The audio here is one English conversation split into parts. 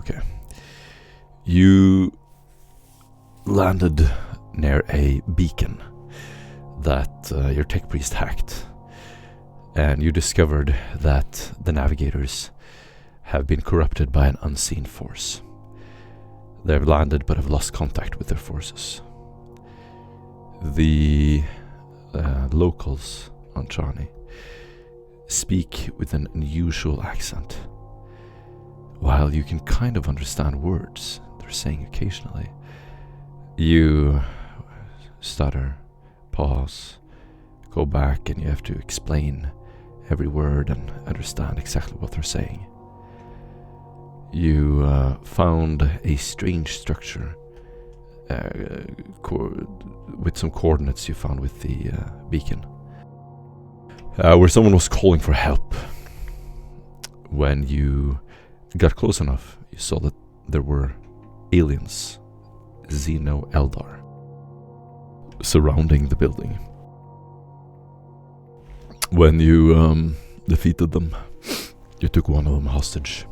Okay. You landed near a beacon that your tech priest hacked, and you discovered that the navigators have been corrupted by an unseen force. They've landed but have lost contact with their forces. The locals on Charny speak with an unusual accent. While you can kind of understand words they're saying occasionally, you stutter, pause, go back, and you have to explain every word and understand exactly what they're saying. You found a strange structure with some coordinates you found with the beacon, where someone was calling for help. When you got close enough, you saw that there were aliens, Xeno-Eldar, surrounding the building. When you defeated them, you took one of them hostage.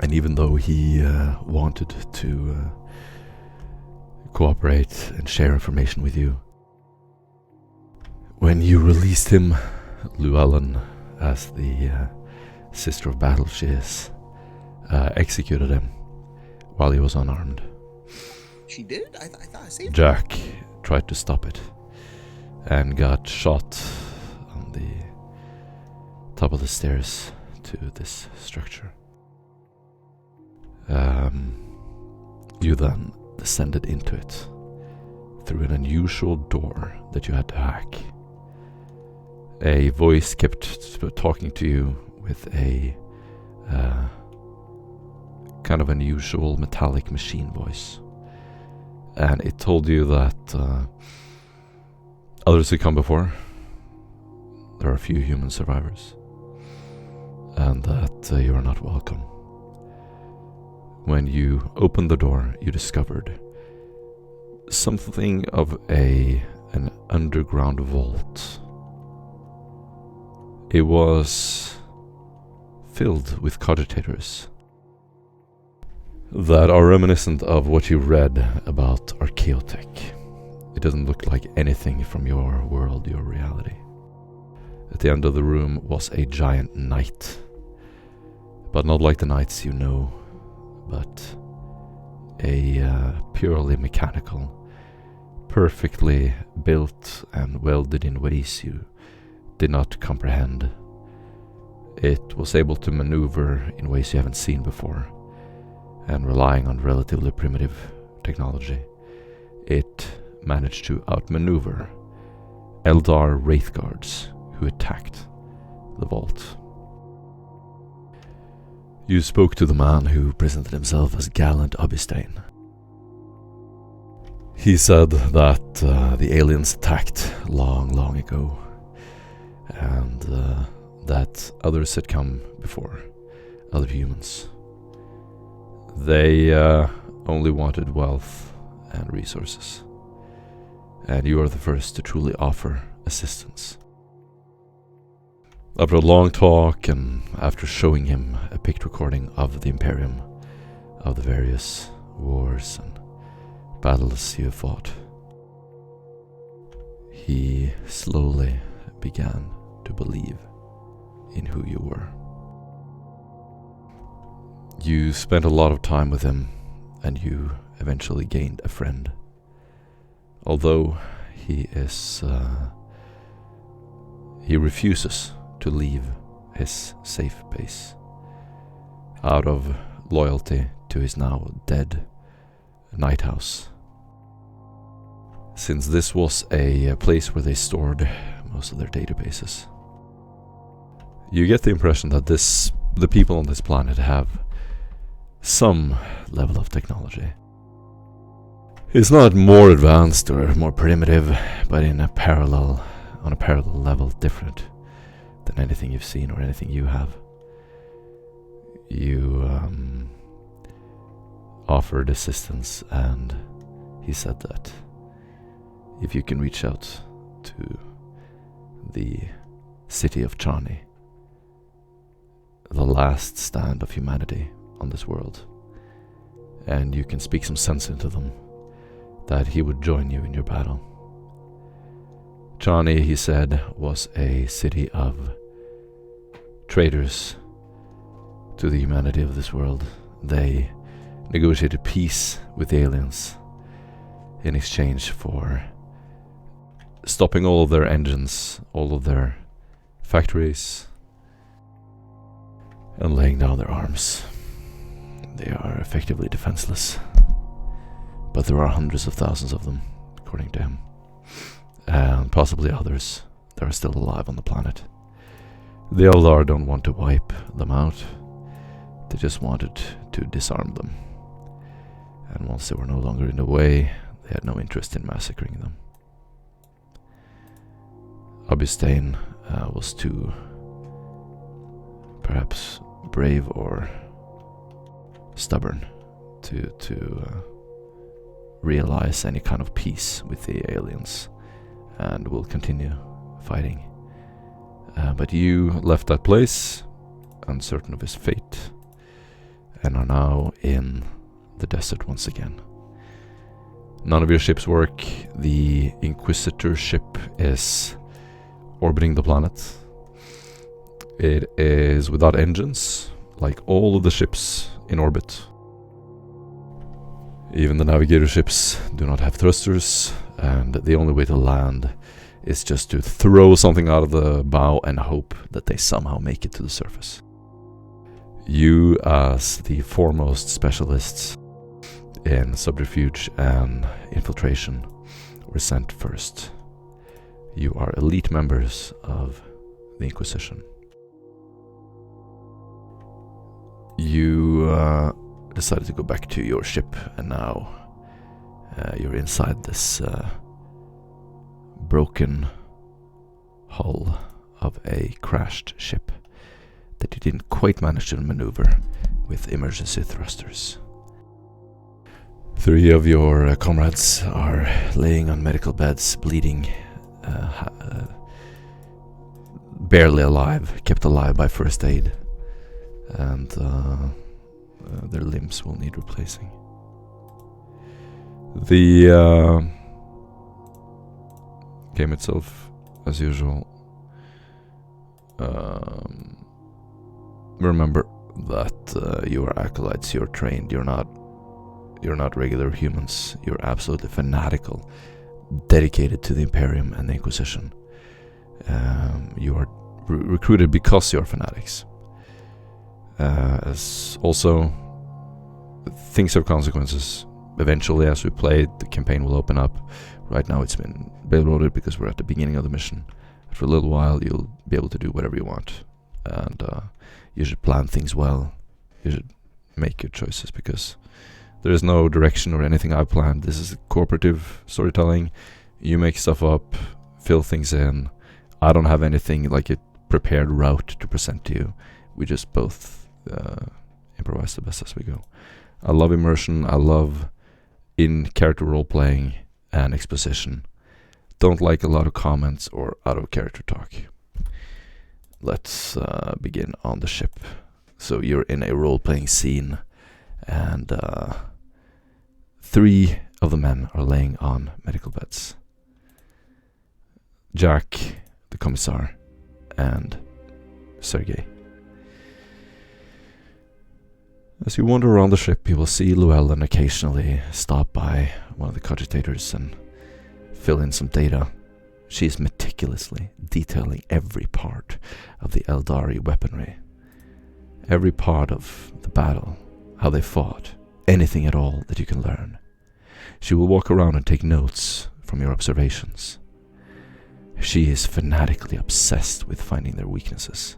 And even though he wanted to cooperate and share information with you, when you released him, Llewellyn, as the sister of battle she is, executed him while he was unarmed. She did? I thought I saved Jack tried to stop it and got shot on the top of the stairs to this structure. You then descended into it through an unusual door that you had to hack. A voice kept talking to you with a kind of unusual metallic machine voice. And it told you that others had come before. There are a few human survivors. And that you are not welcome. When you opened the door, you discovered something of an underground vault. It was filled with cogitators that are reminiscent of what you read about Archaeotech. It doesn't look like anything from your world, your reality. At the end of the room was a giant knight, but not like the knights you know, but a purely mechanical, perfectly built and welded in ways you did not comprehend. It was able to maneuver in ways you haven't seen before, and relying on relatively primitive technology, it managed to outmaneuver Eldar Wraith Guards who attacked the vault. You spoke to the man who presented himself as Gallant Abistein. He said that the aliens attacked long ago, and that others had come before, other humans. They only wanted wealth and resources, and you are the first to truly offer assistance. After a long talk, and after showing him a picked recording of the Imperium, of the various wars and battles you have fought, he slowly began to believe in who you were. You spent a lot of time with him, and you eventually gained a friend. Although he refuses to leave his safe base out of loyalty to his now dead night house, since this was a place where they stored most of their databases. You get the impression that the people on this planet have some level of technology. It's not more advanced or more primitive, but on a parallel level different than anything you've seen or anything you have. You offered assistance, and he said that if you can reach out to the city of Charny, the last stand of humanity on this world, and you can speak some sense into them, that he would join you in your battle. Charny, he said, was a city of traitors to the humanity of this world. They negotiated peace with the aliens in exchange for stopping all of their engines, all of their factories, and laying down their arms. They are effectively defenseless, but there are hundreds of thousands of them, according to him, and possibly others that are still alive on the planet. The Eldar don't want to wipe them out, they just wanted to disarm them, and once they were no longer in the way, they had no interest in massacring them. Augustine was too, perhaps, brave or stubborn to realize any kind of peace with the aliens, and will continue fighting. But you left that place, uncertain of his fate, and are now in the desert once again. None of your ships work. The Inquisitor ship is orbiting the planet. It is without engines, like all of the ships in orbit. Even the navigator ships do not have thrusters, and the only way to land is just to throw something out of the bow and hope that they somehow make it to the surface. You, as the foremost specialists in subterfuge and infiltration, were sent first. You are elite members of the Inquisition. You decided to go back to your ship, and now you're inside this broken hull of a crashed ship that you didn't quite manage to maneuver with emergency thrusters. 3 of your comrades are laying on medical beds, bleeding, barely alive, kept alive by first aid, and their limbs will need replacing. The game itself, as usual, remember that you are acolytes, you're trained, you're not regular humans, you're absolutely fanatical, dedicated to the Imperium and the Inquisition. You are recruited because you're fanatics. As also, things have consequences. Eventually, as we play, the campaign will open up. Right now it's been railroaded because we're at the beginning of the mission. For a little while you'll be able to do whatever you want, and you should plan things well. You should make good choices, because there is no direction or anything I've planned. This is cooperative storytelling. You make stuff up, fill things in. I don't have anything like a prepared route to present to you. We just both improvise the best as we go. I love immersion. I love in-character role-playing and exposition. Don't like a lot of comments or out-of-character talk. Let's begin on the ship. So you're in a role-playing scene, and 3 of the men are laying on medical beds. Jack, the commissar, and Sergei. As you wander around the ship, you will see Llewellyn occasionally stop by one of the cogitators and fill in some data. She is meticulously detailing every part of the Eldari weaponry, every part of the battle, how they fought, anything at all that you can learn. She will walk around and take notes from your observations. She is fanatically obsessed with finding their weaknesses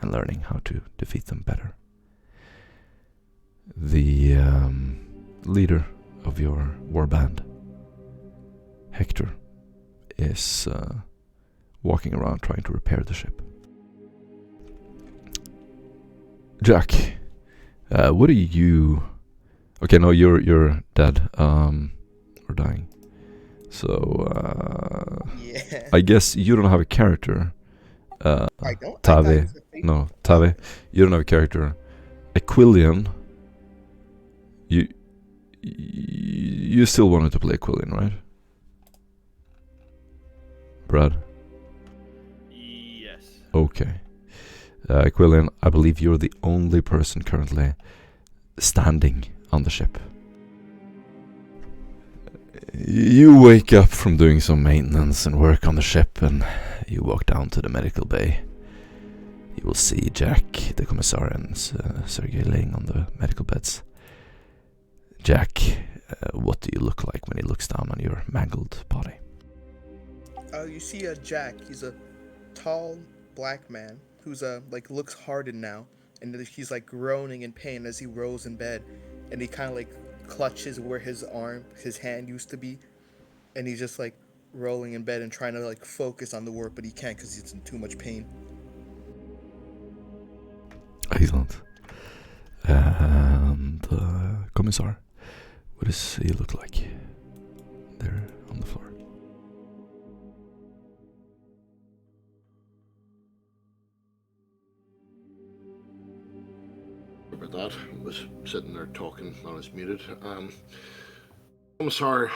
and learning how to defeat them better. The leader of your warband, Hector, is walking around trying to repair the ship. Jack, what are you... Okay, no, you're dead, or dying. So, Yeah. I guess you don't have a character. I don't. Tave. No, Tave. You don't have a character. Aquilian, You still wanted to play Quillian, right? Brad? Yes. Okay. Quillian, I believe you're the only person currently standing on the ship. You wake up from doing some maintenance and work on the ship, and you walk down to the medical bay. You will see Jack, the commissar, and Sergei laying on the medical beds. Jack, what do you look like when he looks down on your mangled body? You see Jack. He's a tall black man who's like looks hardened now, and he's like groaning in pain as he rolls in bed, and he kind of like clutches where his hand used to be, and he's just like rolling in bed and trying to like focus on the work, but he can't because he's in too much pain. Excellent. And Commissar, what does he look like there on the floor? About that, I was sitting there talking when I was muted. Commissar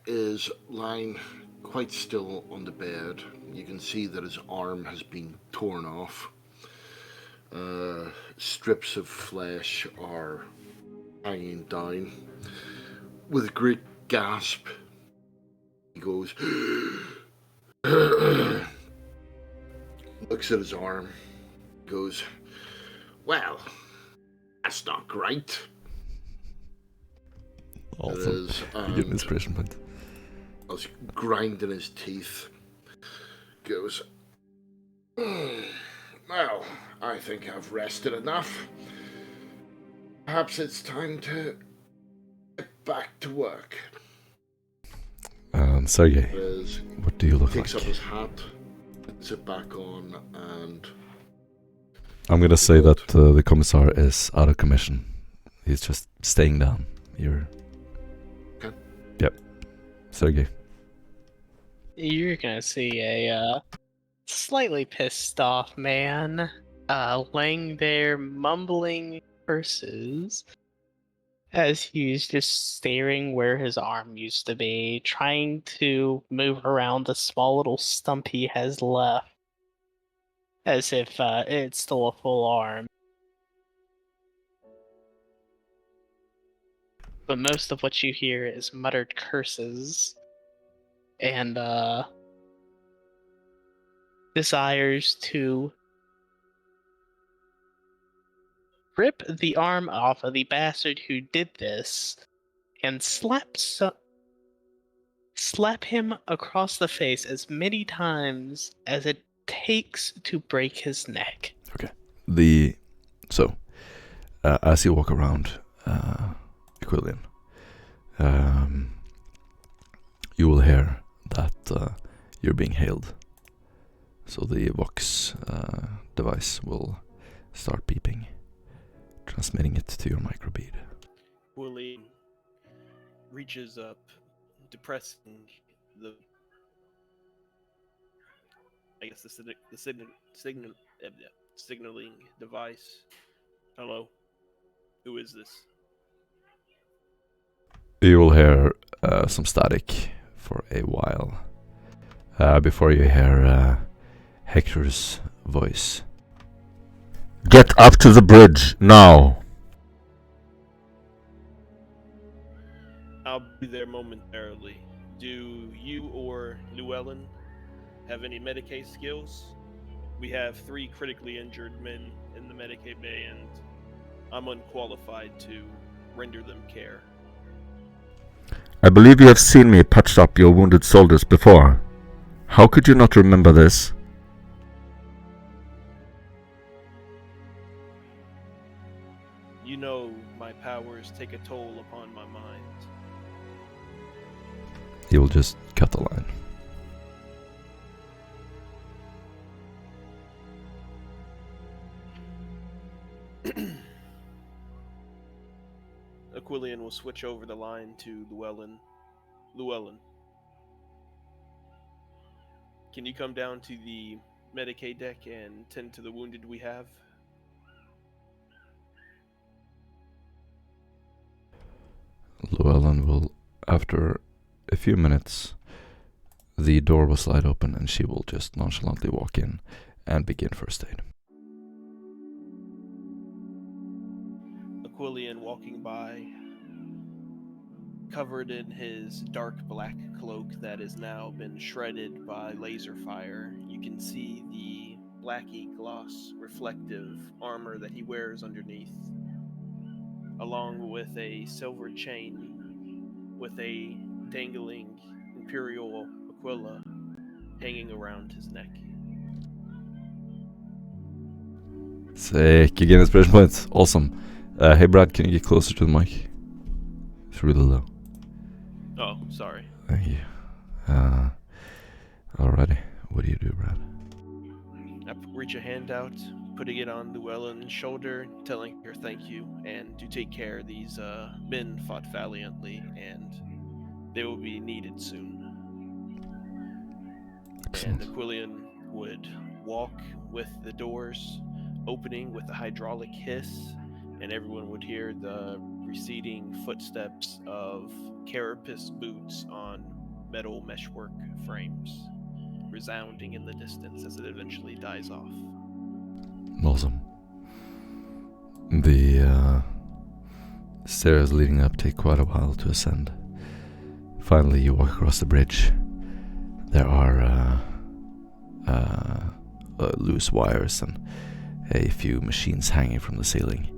is lying quite still on the bed. You can see that his arm has been torn off. Strips of flesh are hanging down. With a great gasp, he goes, looks at his arm, goes, "Well, that's not great." Awesome. Give me inspiration point. I was grinding his teeth. Goes, "Well, I think I've rested enough. Perhaps it's time to get back to work." Sergei, what do you look like? Takes up his hat, puts it back on, and... I'm gonna say that the commissar is out of commission. He's just staying down. You're... Okay. Yep. Sergei. You're gonna see a slightly pissed off man laying there mumbling curses as he's just staring where his arm used to be, trying to move around the small little stump he has left, as if it's still a full arm. But most of what you hear is muttered curses and desires to rip the arm off of the bastard who did this and slap him across the face as many times as it takes to break his neck. Okay. As you walk around Quillian, you will hear that you're being hailed. So the Vox device will start beeping, transmitting it to your microbead. Willie reaches up, depressing the signaling device. "Hello, who is this?" You will hear some static for a while before you hear Hector's voice. "Get up to the bridge now!" "I'll be there momentarily. Do you or Llewellyn have any Medicaid skills? We have 3 critically injured men in the Medicaid bay, and I'm unqualified to render them care." "I believe you have seen me patched up your wounded soldiers before. How could you not remember this?" "You know my powers take a toll upon my mind." He will just cut the line. Aquilian will switch over the line to Llewellyn. "Llewellyn, can you come down to the Medicaid deck and tend to the wounded we have?" Llewellyn will, after a few minutes, the door will slide open and she will just nonchalantly walk in and begin first aid. Aquilian walking by, covered in his dark black cloak that has now been shredded by laser fire. You can see the blacky gloss reflective armor that he wears underneath, along with a silver chain with a dangling Imperial Aquila hanging around his neck. Sick, you get inspiration points. Awesome. Hey Brad, can you get closer to the mic? It's really low. Oh, sorry. Thank you. Alrighty. What do you do, Brad? I reach a hand out, putting it on Llewellyn's shoulder, telling her thank you, and to take care. These men fought valiantly, and they will be needed soon. Excellent. And Aquilian would walk with the doors opening with a hydraulic hiss, and everyone would hear the receding footsteps of carapace boots on metal meshwork frames, resounding in the distance as it eventually dies off. Awesome. The stairs leading up take quite a while to ascend. Finally, you walk across the bridge. There are loose wires and a few machines hanging from the ceiling.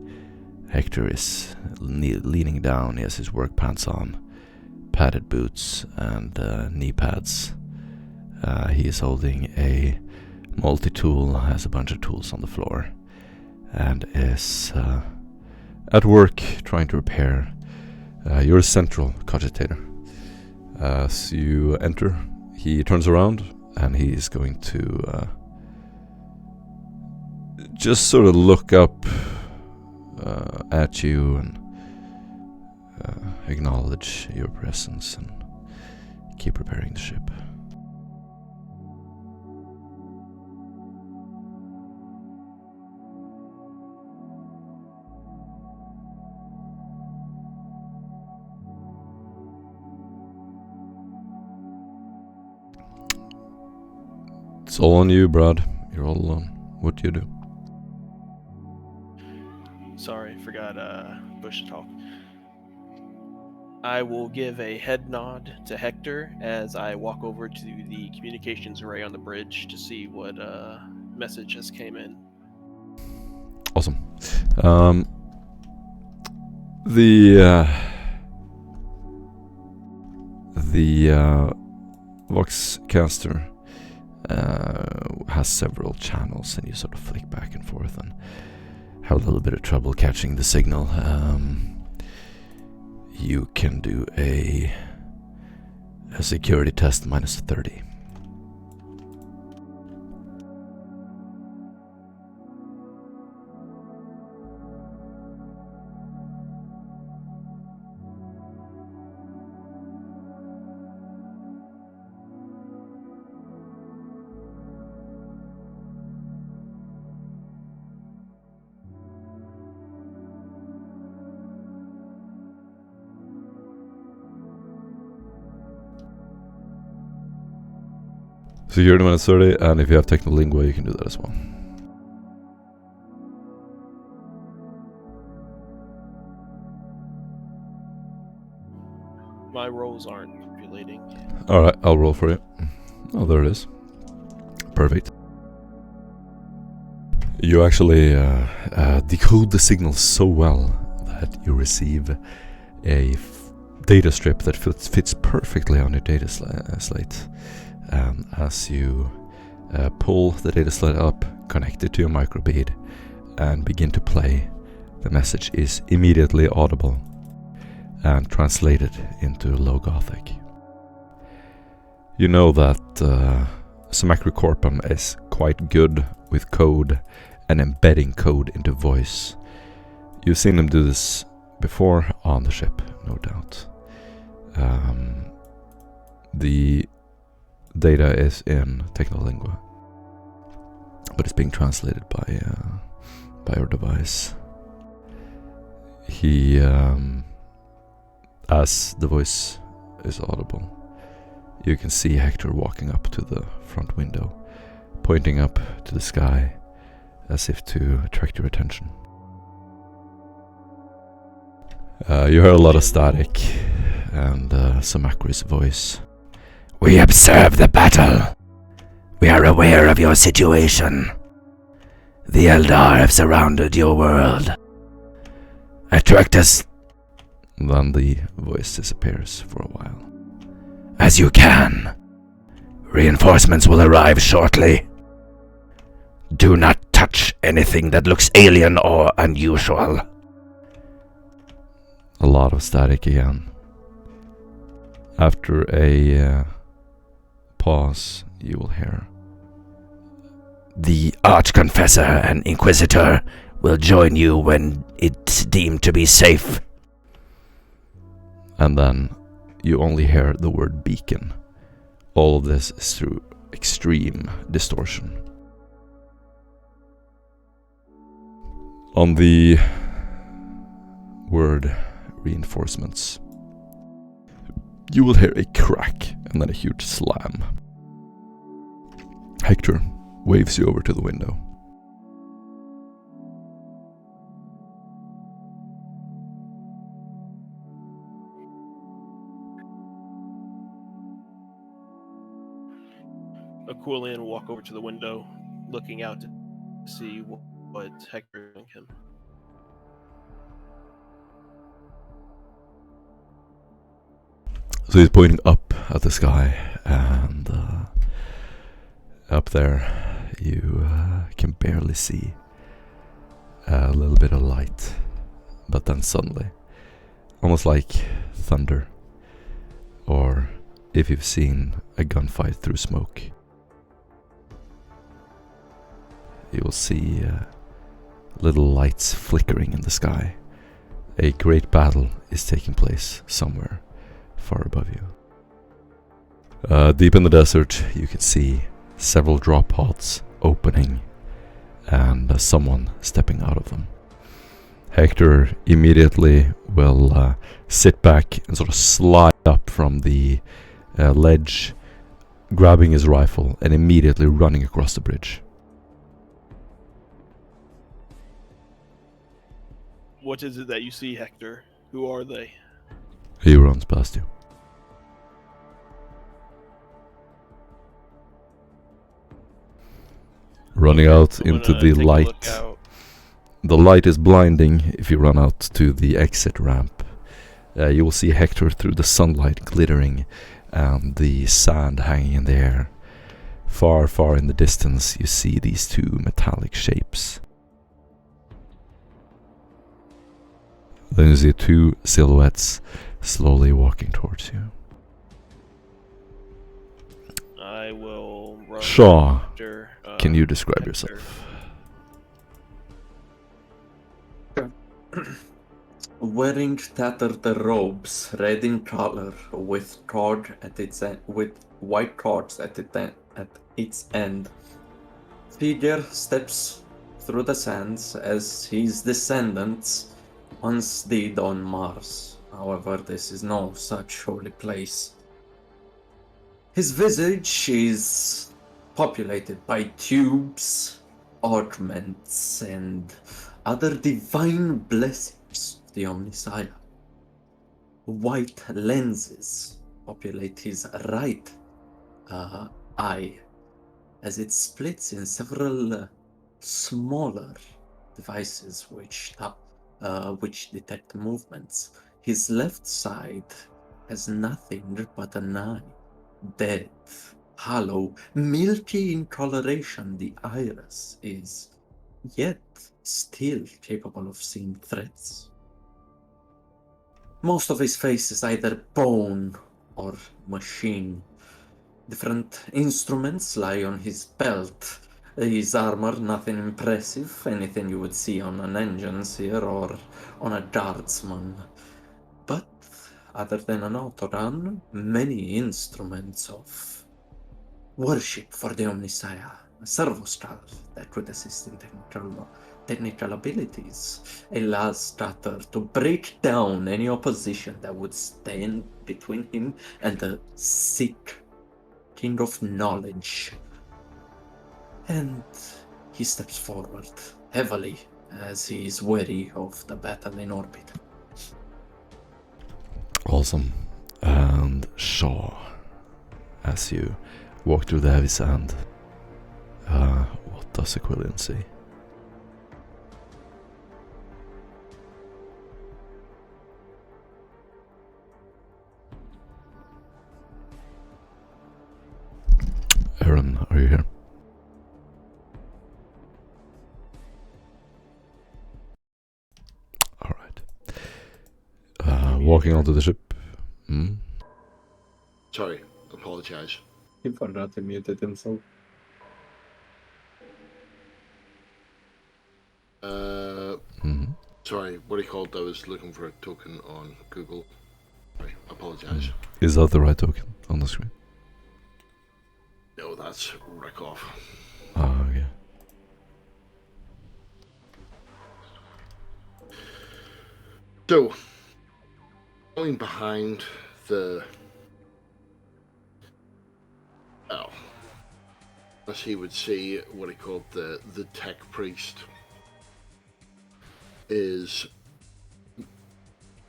Hector is leaning down. He has his work pants on, padded boots, and knee pads. He is holding a multi-tool, has a bunch of tools on the floor, and is at work trying to repair your central cogitator. As you enter, he turns around and he's going to just sort of look up at you and acknowledge your presence and keep repairing the ship. It's all on you, Brad. You're all alone. What do you do? Sorry, forgot Bush to talk. I will give a head nod to Hector as I walk over to the communications array on the bridge to see what message has came in. Awesome. The Voxcaster has several channels, and you sort of flick back and forth and have a little bit of trouble catching the signal. You can do a security test minus 30. Security minus 30, and if you have Technolingua, you can do that as well. My rolls aren't populating. Alright, I'll roll for you. Oh, there it is. Perfect. You actually decode the signal so well that you receive a data strip that fits perfectly on your data slate. As you pull the data slate up, connect it to your microbead, and begin to play, the message is immediately audible and translated into Low Gothic. You know that Samacri Corpum is quite good with code and embedding code into voice. You've seen them do this before on the ship, no doubt. The data is in Technolingua, but it's being translated by your device. He As the voice is audible, you can see Hector walking up to the front window, pointing up to the sky as if to attract your attention. You hear a lot of static and Samakri's voice. We observe the battle. We are aware of your situation. The Eldar have surrounded your world. Attract us Then the voice disappears for a while. as you can. Reinforcements will arrive shortly. Do not touch anything that looks alien or unusual. A lot of static again. After a pause, you will hear. The Archconfessor and Inquisitor will join you when it's deemed to be safe. And then you only hear the word beacon. All of this is through extreme distortion. On the word reinforcements, you will hear a crack and then a huge slam. Hector waves you over to the window. Aquilian will walk over to the window, looking out to see what Hector is doing him. So he's pointing up at the sky, and up there you can barely see a little bit of light, but then suddenly, almost like thunder, or if you've seen a gunfight through smoke, you will see little lights flickering in the sky. A great battle is taking place somewhere far above you. Deep in the desert, you can see several drop pods opening and someone stepping out of them. Hector immediately will sit back and sort of slide up from the ledge, grabbing his rifle and immediately running across the bridge. What is it that you see, Hector? Who are they? He runs past you. Running out I'm into gonna the take a light. look out. The light is blinding if you run out to the exit ramp. You will see Hector through the sunlight glittering and the sand hanging in the air. Far, far in the distance, you see these two metallic shapes. Then you see two silhouettes slowly walking towards you. I will run Shaw, after, can you describe Hector. yourself? Wearing tattered robes, red in color, with cord at its end, with white cords at its end. Figure steps through the sands as his descendants once did on Mars. However, this is no such holy place. His visage is populated by tubes, ornaments, and other divine blessings of the Omnissiah. White lenses populate his right eye as it splits in several smaller devices which detect movements. His left side has nothing but an eye, dead, hollow, milky in coloration. The iris is yet still capable of seeing threats. Most of his face is either bone or machine. Different instruments lie on his belt. His armor, nothing impressive, anything you would see on an engineer or on a guardsman. But other than an autorun, many instruments of worship for the Omnissiah, a servo skull that could assist in technical technical abilities allows Stratter to break down any opposition that would stand between him and the sick king of knowledge. And he steps forward heavily as he is wary of the battle in orbit. Awesome. And Shaw, as you walk through the heavy sand, what does Askellon see? Aaron, are you here? Alright. Walking onto the ship. Sorry, apologize. He forgot to muted himself. Sorry, what do you called? I was looking for a token on Google. Sorry, apologize. Is that the right token on the screen? No, that's Rickoff. Ah, okay. So, going behind the, well, as he would say, what he called the tech priest, is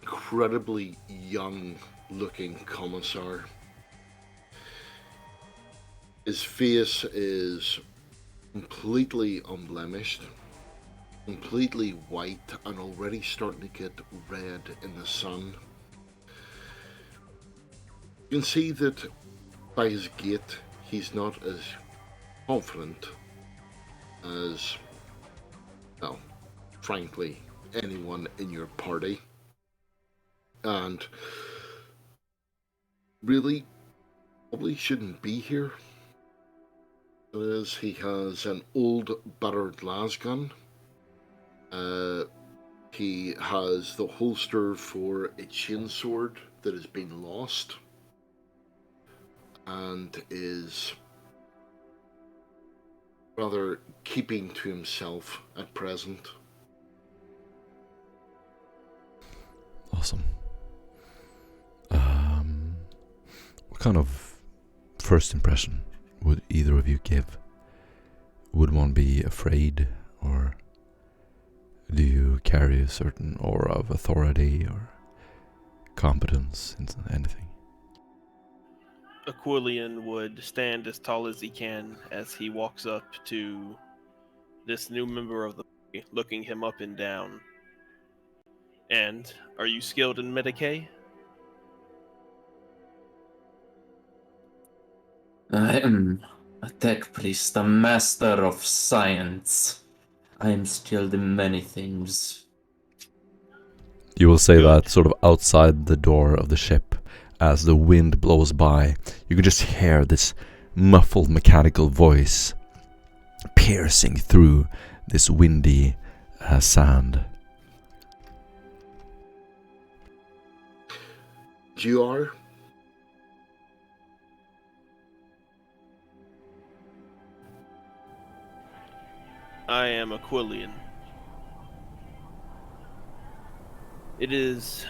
incredibly young looking commissar. His face is completely unblemished, completely white, and already starting to get red in the sun. You can see that by his gait, he's not as confident as, well, frankly, anyone in your party. And really, probably shouldn't be here. As he has an old battered lasgun. He has the holster for a chainsword that has been lost and is rather keeping to himself at present. Awesome. What kind of first impression would either of you give? Would one be afraid, or do you carry a certain aura of authority or competence in anything? Askellon would stand as tall as he can as he walks up to this new member of the party, looking him up and down. And are you skilled in Medicae? I am a tech priest, a master of science. I am skilled in many things. You will say Good. that sort of outside the door of the ship, as the wind blows by, you can just hear this muffled mechanical voice piercing through this windy sand. You are? I am Askellon. It is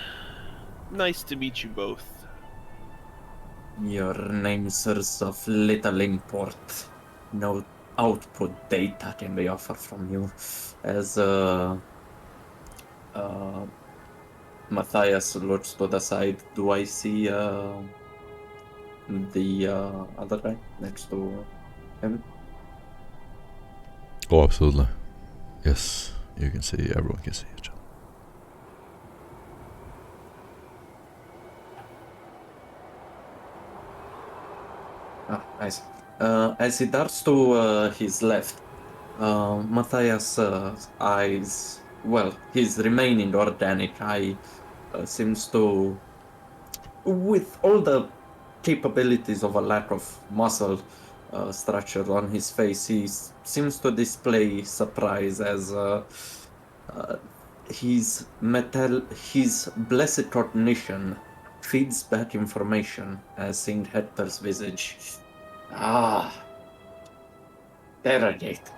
nice to meet you both. Your names are of little import. No output data can be offered from you. As Matthias looks to the side, do I see the other guy next to him? Oh, absolutely. Yes, you can see, everyone can see each other. Ah, I see. As he darts to his left, Matthias' eyes, well, his remaining organic eye seems to, with all the capabilities of a lack of muscle structure on his face, he seems to display surprise as his blessed cognition feeds back information as seeing Hector's visage. Ah, derogate.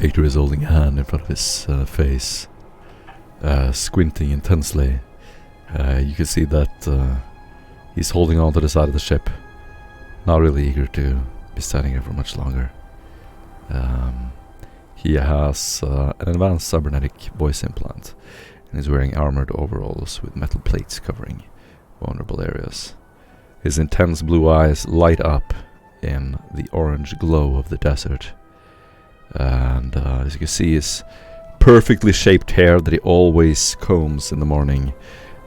Hector is holding a hand in front of his face, squinting intensely. You can see that he's holding on to the side of the ship, not really eager to be standing here for much longer. He has an advanced cybernetic voice implant, and is wearing armored overalls with metal plates covering vulnerable areas. His intense blue eyes light up in the orange glow of the desert, and as you can see, his perfectly shaped hair that he always combs in the morning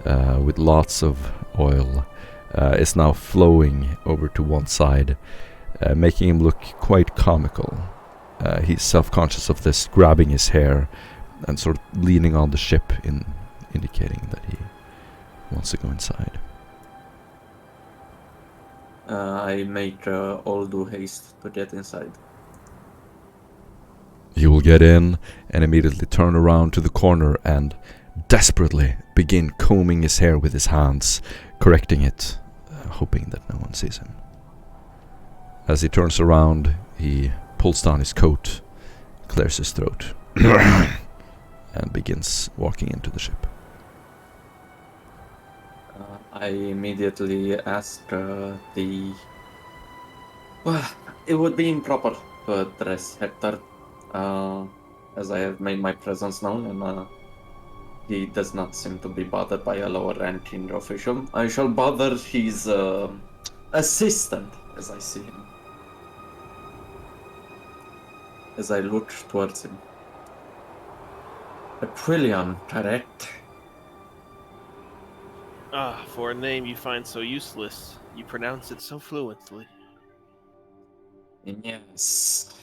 with lots of oil is now flowing over to one side, making him look quite comical. He's self-conscious of this, grabbing his hair and sort of leaning on the ship, indicating that he wants to go inside. I make all due haste to get inside. You will get in and immediately turn around to the corner and desperately begin combing his hair with his hands, correcting it, hoping that no one sees him. As he turns around, he pulls down his coat, clears his throat, and begins walking into the ship. I immediately ask the... Well, it would be improper to address Hector, as I have made my presence known, and he does not seem to be bothered by a lower-ranking official. I shall bother his assistant as I see him. As I look towards him. Aquilion, correct? Ah, for a name you find so useless, you pronounce it so fluently. Yes.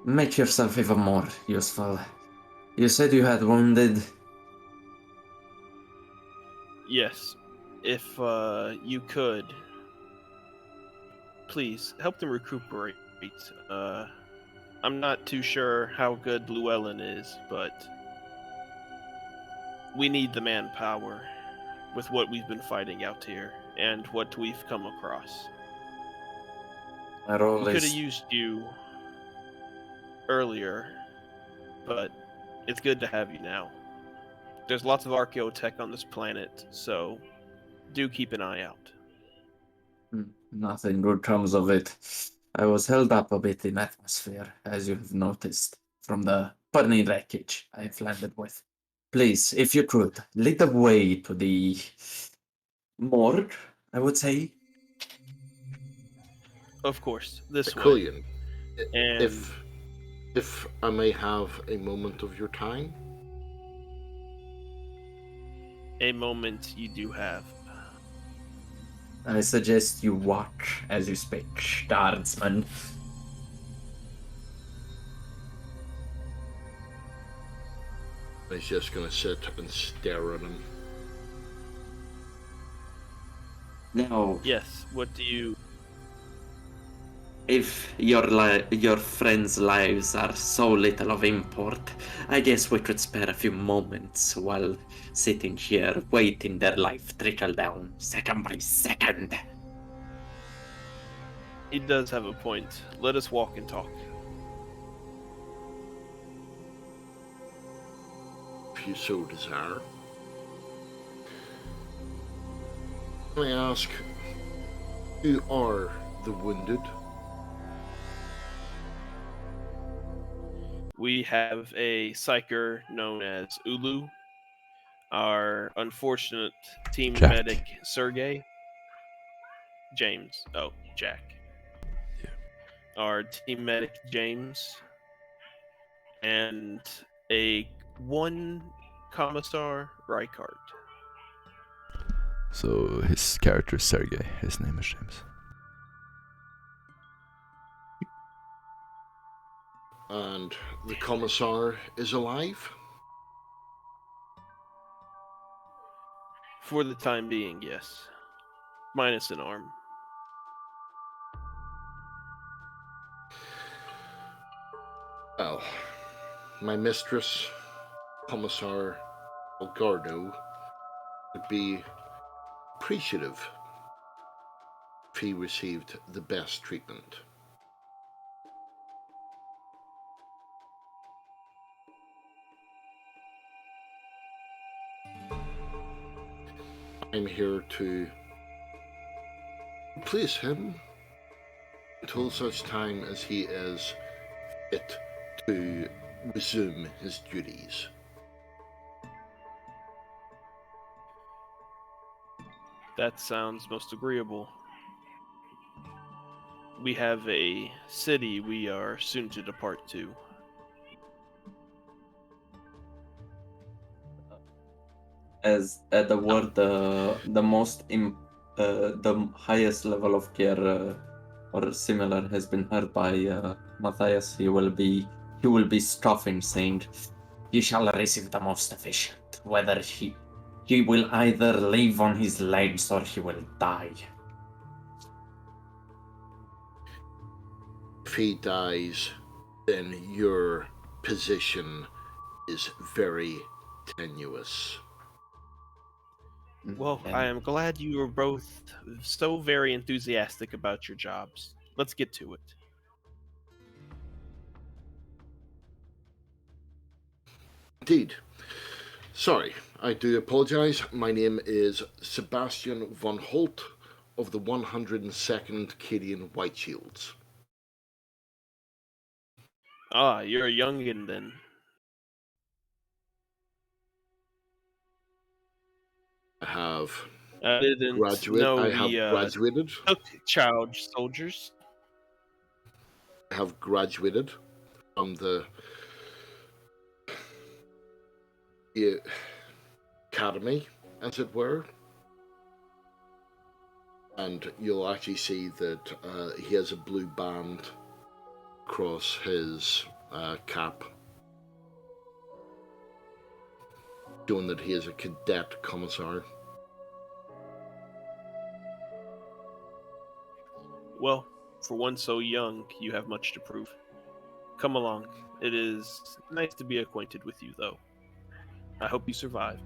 Make yourself even more useful. You said you had wounded. Yes, if you could, please help them recuperate. I'm not too sure how good Llewellyn is, but we need the manpower with what we've been fighting out here and what we've come across. My role We could have is... used you earlier, but it's good to have you now. There's lots of archaeotech on this planet, so do keep an eye out. Nothing good comes of it. I was held up a bit in atmosphere, as you have noticed, from the burning wreckage I've landed with. Please, if you could, lead the way to the morgue, I would say. Of course, this way. Aquilion, And if I may have a moment of your time. a moment you do have. I suggest you watch as you speak, guardsman. He's just gonna sit and stare at him. Now, Yes, what do you... if your friends' lives are so little of import, I guess we could spare a few moments while sitting here, waiting their life trickle down second by second. He does have a point. Let us walk and talk. If you so desire. Can I ask, who are the wounded? We have a psyker known as Ulu, our unfortunate team Jack. medic Sergey, James. Oh, Jack. Yeah. Our team medic James, and one commissar Rykart. So his character is Sergey, his name is James. And the commissar is alive? For the time being, yes. Minus an arm. Well, my mistress, Commissar Algardo, would be appreciative if he received the best treatment. I'm here to replace him until such time as he is fit to resume his duties. That sounds most agreeable. We have a city we are soon to depart to. As the word, the highest level of care or similar has been heard by Matthias, he will be scoffing, saying, "You shall receive the most efficient, whether he will either live on his legs or he will die." If he dies, then your position is very tenuous. Well, and I am glad you are both so very enthusiastic about your jobs. Let's get to it. Indeed. Sorry, I do apologize. My name is Sebastian von Holt of the 102nd Cadian White Shields. Ah, you're a youngin' then. I have I didn't know we graduated. took child soldiers. I have graduated from the academy, as it were. And you'll actually see that he has a blue band across his cap, showing that he is a cadet commissar. Well, for one so young, you have much to prove. Come along. It is nice to be acquainted with you, though. I hope you survive.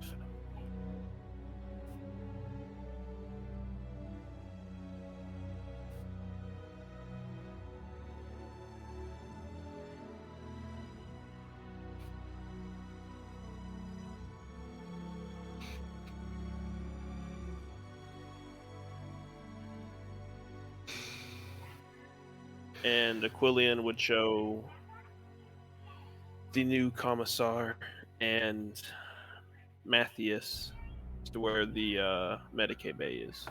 And Aquilian would show the new commissar and Matthias to where the Medicaid bay is.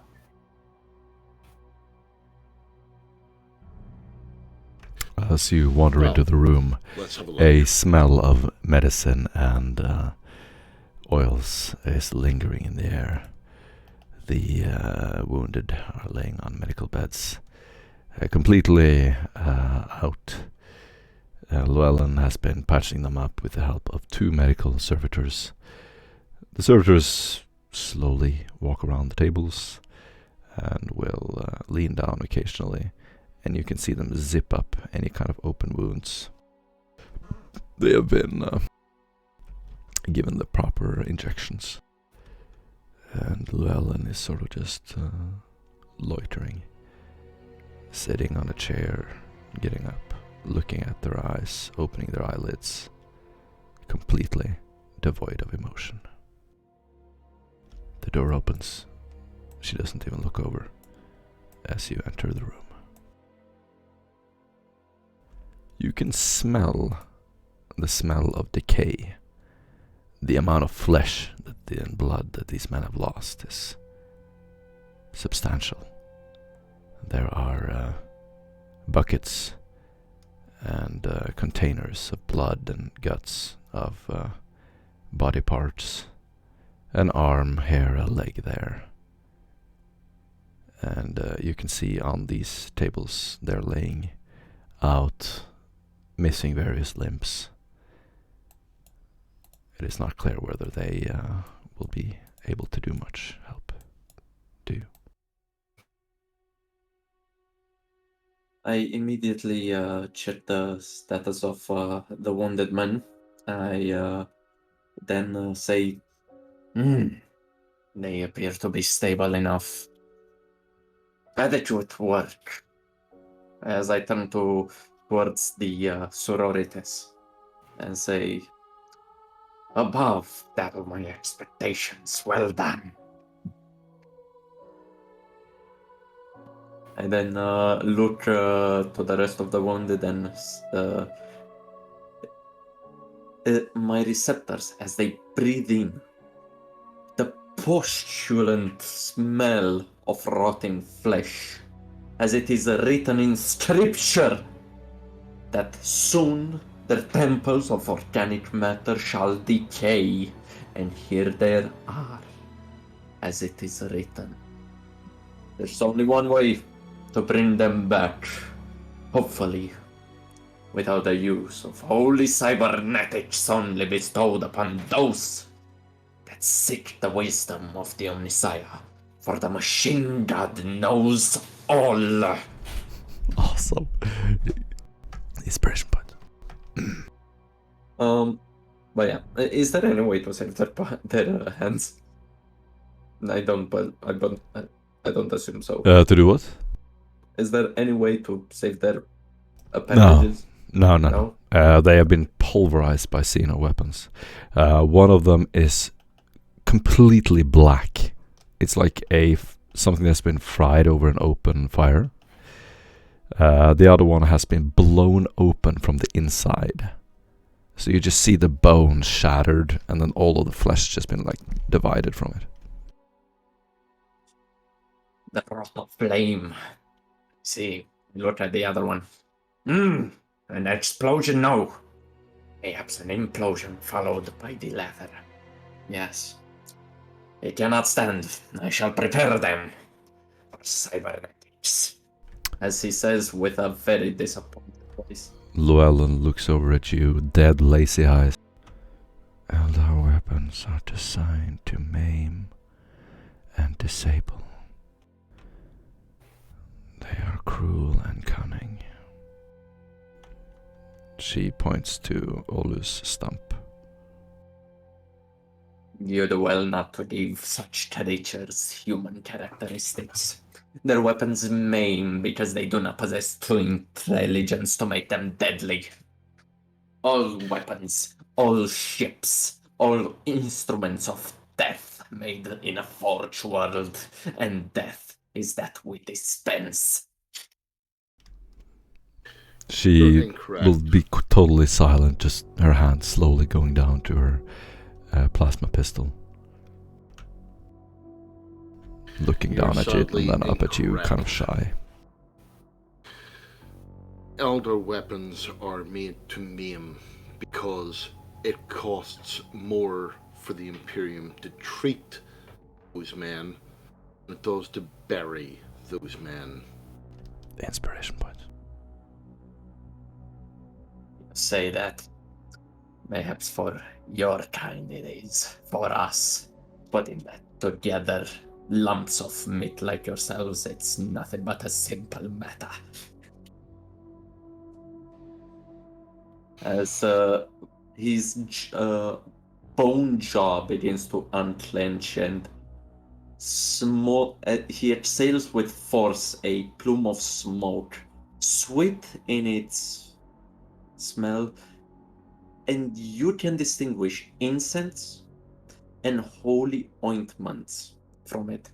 As you wander Well, into the room, Let's have a look. a smell of medicine and oils is lingering in the air. The wounded are laying on medical beds, completely out. Llewellyn has been patching them up with the help of 2 medical servitors. The servitors slowly walk around the tables and will lean down occasionally, and you can see them zip up any kind of open wounds. They have been given the proper injections, and Llewellyn is sort of just loitering, sitting on a chair, getting up, looking at their eyes, opening their eyelids, completely devoid of emotion. The door opens. She doesn't even look over as you enter the room. You can smell the smell of decay. The amount of flesh and blood that these men have lost is substantial. There are buckets and containers of blood and guts of body parts, an arm, hair, a leg there. And you can see on these tables they're laying out, missing various limbs. It is not clear whether they will be able to do much help. Do you? I immediately check the status of the wounded men. I then say, They appear to be stable enough. Adequate work. as I turn towards the sororities and say, Above that of my expectations. Well done. I then look to the rest of the wounded and my receptors as they breathe in the postulant smell of rotting flesh, as it is written in scripture that soon the temples of organic matter shall decay, and here they are, as it is written. There's only one way to bring them back, hopefully without the use of holy cybernetics only bestowed upon those that seek the wisdom of the Omnissiah, for the machine god knows all. Awesome. Inspiration point. But yeah, is there any way to save their hands? I don't assume so. To do what? Is there any way to save their appendages? No. They have been pulverized by Xeno weapons. One of them is completely black. It's like something that's been fried over an open fire. The other one has been blown open from the inside. So you just see the bones shattered, and then all of the flesh just been like divided from it. The rot of flame. See, look at the other one. An explosion, no. Perhaps an implosion followed by the latter. Yes. They cannot stand. I shall prepare them for cybernetics. As he says with a very disappointed voice. Llewellyn looks over at you, dead lazy eyes. Eldar weapons are designed to maim and disable. They are cruel and cunning. She points to Olu's stump. You do well not to give such creatures human characteristics. Their weapons maim because they do not possess true intelligence to make them deadly. All weapons, all ships, all instruments of death made in a forge world, and death is that we dispense. She will be totally silent, just her hand slowly going down to her plasma pistol. Looking down at it and then up at you, kind of shy. Elder weapons are made to maim because it costs more for the Imperium to treat those men than it does to bury those men. The inspiration point. Say that. Perhaps for your kind it is. For us, putting that together, lumps of meat like yourselves, it's nothing but a simple matter. As his bone jaw begins to unclench and he exhales with force a plume of smoke, sweet in its smell, and you can distinguish incense and holy ointments from it.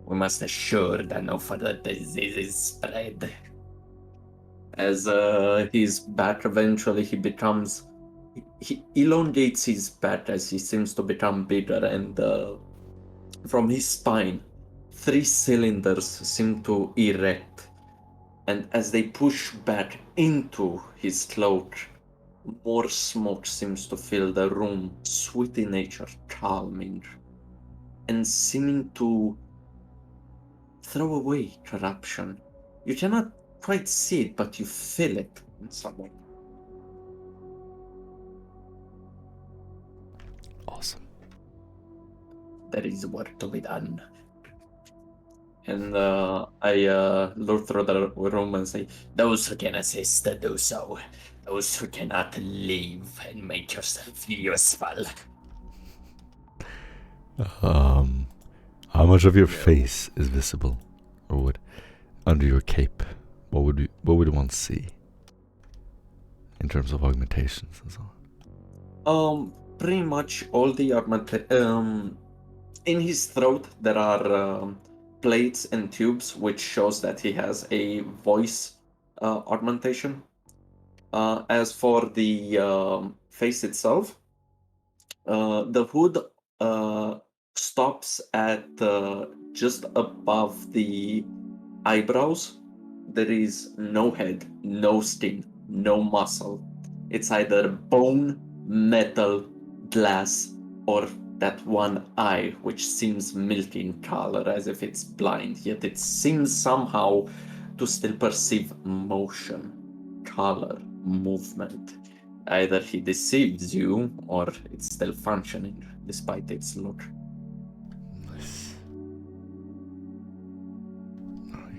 We must assure that no further diseases spread. As his back eventually he elongates his back as he seems to become bigger, and from his spine 3 cylinders seem to erect, and as they push back into his cloak, more smoke seems to fill the room, sweet in nature, calming, and seeming to throw away corruption. You cannot quite see it, but you feel it in some way. Awesome. There is work to be done. And I look through the room and say, those who can assist, do so. Those who cannot, leave and make yourself useful. How much of your face is visible, or under your cape? What would one see in terms of augmentations and so on? Pretty much all the in his throat there are plates and tubes, which shows that he has a voice augmentation. As for the face itself, the hood stops at just above the eyebrows. There is no head, no skin, no muscle. It's either bone, metal, glass, or that one eye, which seems milky in color as if it's blind, yet it seems somehow to still perceive motion, color, movement. Either he deceives you, or it's still functioning despite its look. Nice.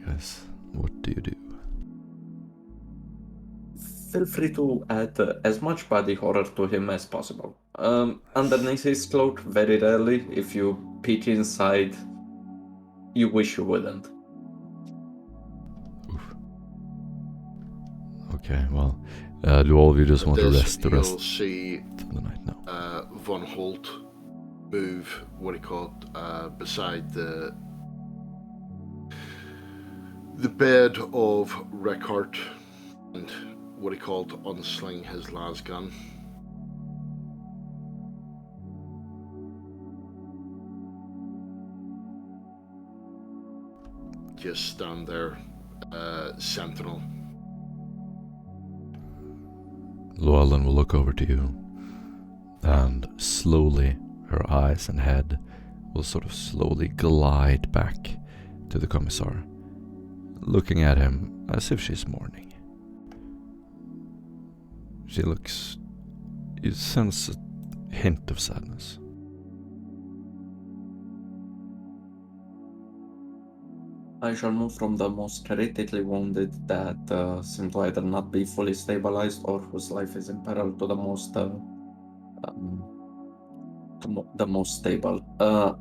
Guys, what do you do? Feel free to add as much body horror to him as possible. Underneath his cloak, very rarely, if you peek inside, you wish you wouldn't. Oof. Okay, well, do all of you just want to rest the You'll rest see of the night now? Von Holt move, what he called, beside the bed of Reckart, and what he called unsling his lasgun. Just stand there, sentinel. Llewellyn will look over to you, and slowly her eyes and head will sort of slowly glide back to the commissar, looking at him as if she's mourning. She looks... You sense a hint of sadness. I shall move from the most critically wounded that seem to either not be fully stabilized or whose life is in peril to the most stable.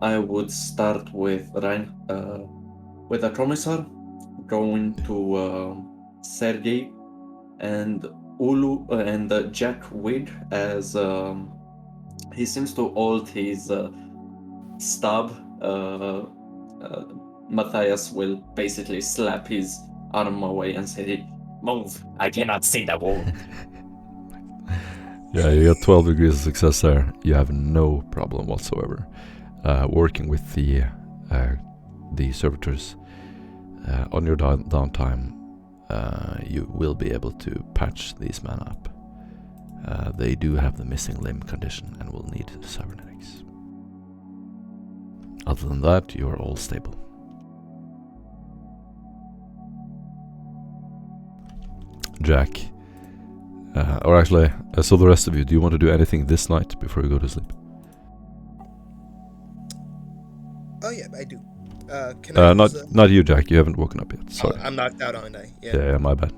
I would start with with a commissar, going to Sergei and Ulu and Jack Wig, as he seems to hold his stab. Matthias will basically slap his arm away and say, "Move! I cannot see the wound." Yeah, you got 12 degrees of success there. You have no problem whatsoever working with the servitors on your downtime. You will be able to patch these men up. They do have the missing limb condition and will need cybernetics. Other than that, you are all stable. Jack, or actually, so the rest of you, do you want to do anything this night before you go to sleep? Oh yeah, I do. Can I not you, Jack. You haven't woken up yet. Sorry. Oh, I'm knocked out, aren't I? Yeah, my bad.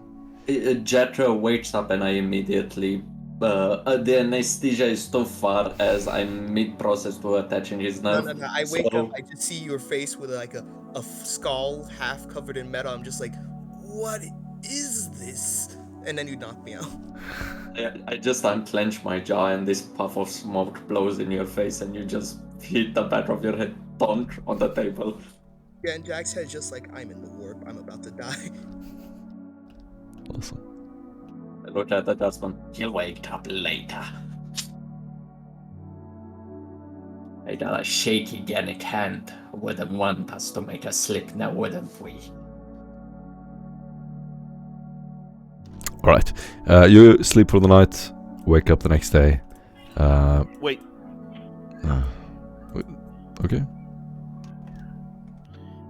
Jetra wakes up and I immediately... the anesthesia is too far as I'm mid-process to attaching his nerve. No. I wake up, I just see your face with like a skull half covered in metal. I'm just like, what is this? And then you knock me out. I just unclench my jaw and this puff of smoke blows in your face and you just hit the back of your head bonk on the table. Yeah, and Jack's head's just like, I'm in the warp. I'm about to die. Awesome. I look at the dustman. He'll wake up later. I got a shaky Gannic hand. Wouldn't want us to make a slip now, wouldn't we? Alright. You sleep for the night, wake up the next day. Wait. Okay.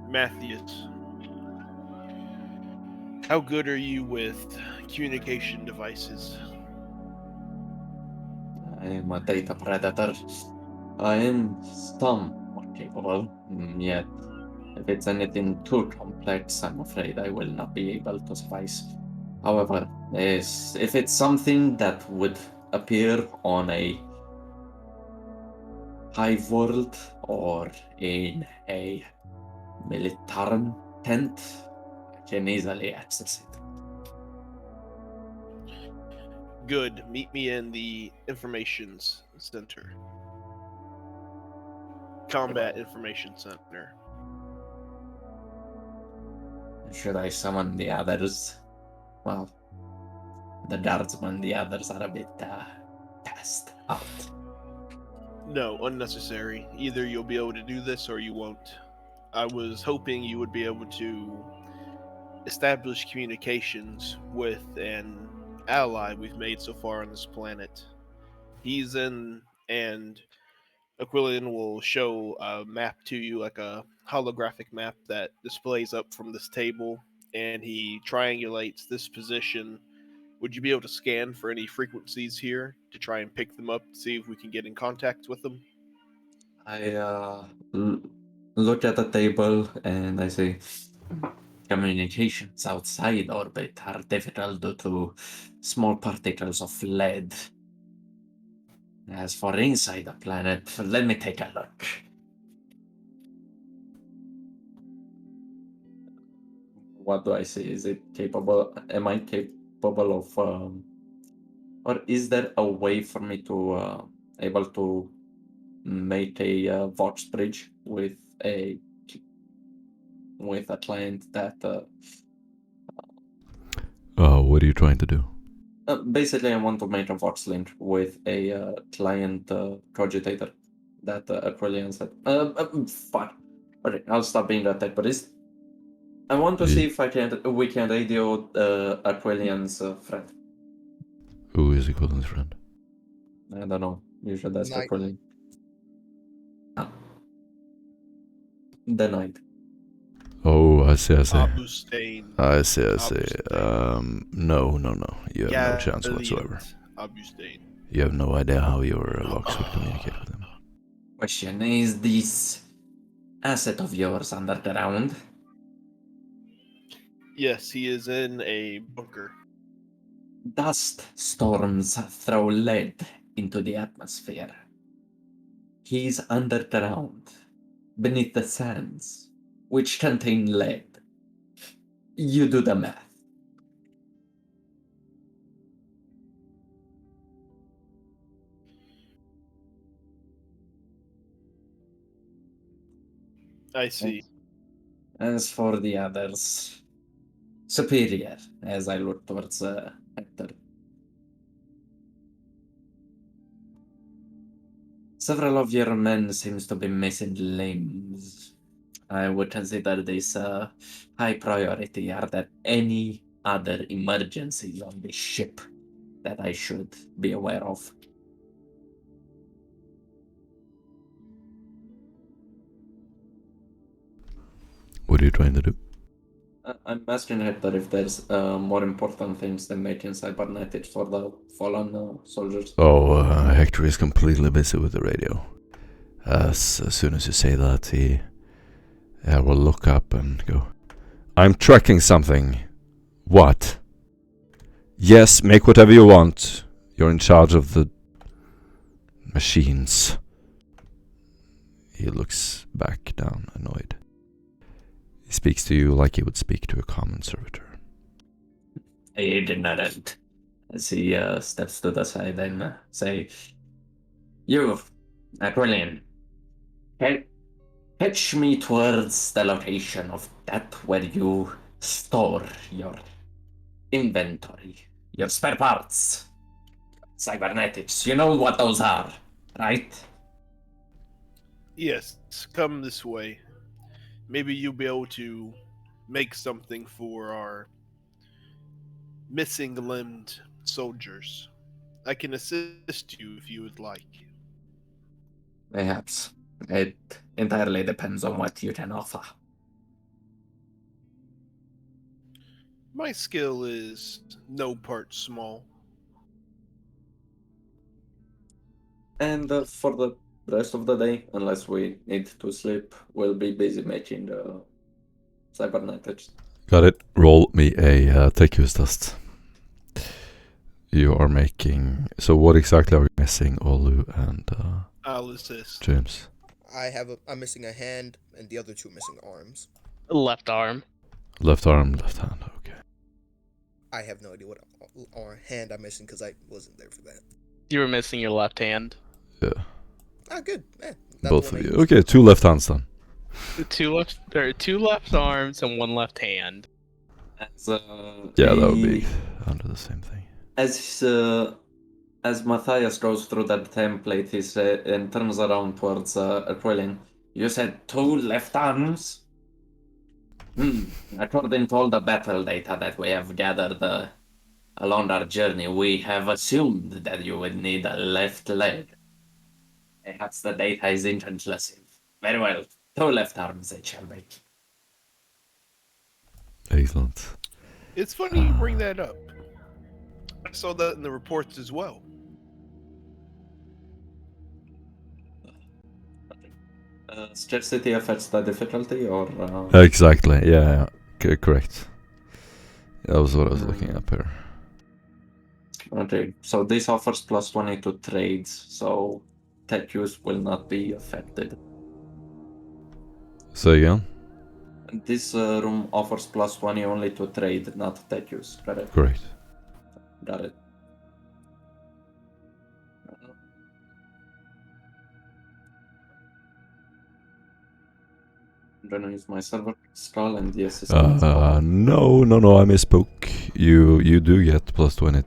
Matthias, how good are you with communication devices? I am a data predator. I am somewhat capable, yet if it's anything too complex, I'm afraid I will not be able to suffice. However, if it's something that would appear on a hive world or in a militarum tent, I can easily access it. Good. Meet me in the informations center. Combat information center. Should I summon the others? Well, the guardsmen, the others are a bit passed out. No, unnecessary. Either you'll be able to do this or you won't. I was hoping you would be able to establish communications with an ally we've made so far on this planet. He's in, and Aquilian will show a map to you, like a holographic map that displays up from this table, and he triangulates this position. Would you be able to scan for any frequencies here to try and pick them up, see if we can get in contact with them? I look at the table and I say, communications outside orbit are difficult due to small particles of lead. As for inside the planet, let me take a look. What do I see? Is it capable? Am I capable of, or is there a way for me to able to make a Vox bridge with a client that what are you trying to do? basically I want to make a Vox link with a client cogitator that Aquilian said. Fuck. Okay, I'll stop being a tech I want to see if we can radio Aquilian's friend. Who is Aquilian's friend? I don't know. You should ask Aquilian. The Knight. Oh, I see. Abustain. I see. No. You have no chance whatsoever. Abustain. You have no idea how your Vox would communicate with him. Question, is this asset of yours underground? Yes, he is in a bunker. Dust storms throw lead into the atmosphere. He's underground, beneath the sands, which contain lead. You do the math. I see. As for the others, superior, as I look towards Hector. Several of your men seems to be missing limbs. I would consider this high priority. Are there any other emergencies on this ship that I should be aware of? What are you trying to do? I'm asking Hector if there's more important things than making cybernetics for the fallen soldiers. Oh, Hector is completely busy with the radio. As soon as you say that, he will look up and go, I'm tracking something. What? Yes, make whatever you want. You're in charge of the machines. He looks back down, annoyed. He speaks to you like he would speak to a common servitor. Ignorant. As he steps to the side and say, You, Aquilian, fetch me towards the location of that where you store your inventory, your spare parts, cybernetics. You know what those are, right? Yes, come this way. Maybe you'll be able to make something for our missing limbed soldiers. I can assist you if you would like. Perhaps. It entirely depends on what you can offer. My skill is no part small. And for the rest of the day, unless we need to sleep, we'll be busy making cybernetics. Got it. Roll me a tech use test. You are making... So what exactly are you missing, Olu and I'll assist. James? I'm missing a hand, and the other two missing arms. Left arm. Left arm, left hand, okay. I have no idea what hand I'm missing because I wasn't there for that. You were missing your left hand. Yeah. Ah, good. Both of you. Okay, 2 left hands then. Two left arms and one left hand. Yeah, that would be under the same thing. As Matthias goes through that template, and turns around towards Aquilin. You said 2 left arms? According to all the battle data that we have gathered along our journey, we have assumed that you would need a left leg. Perhaps the data is inconclusive. Very well. 2 left arms it shall be. Excellent. It's funny you bring that up. I saw that in the reports as well. Scarcity affects the difficulty, or Exactly. Yeah. Correct. That was what I was looking up here. okay. So this offers plus 20 to trades, so tech use will not be affected. Say again. This room offers plus 20 only to trade, not tech use. Correct. Correct. Got it. I'm gonna use my server skull and the assistant. No, I misspoke. You do get plus 20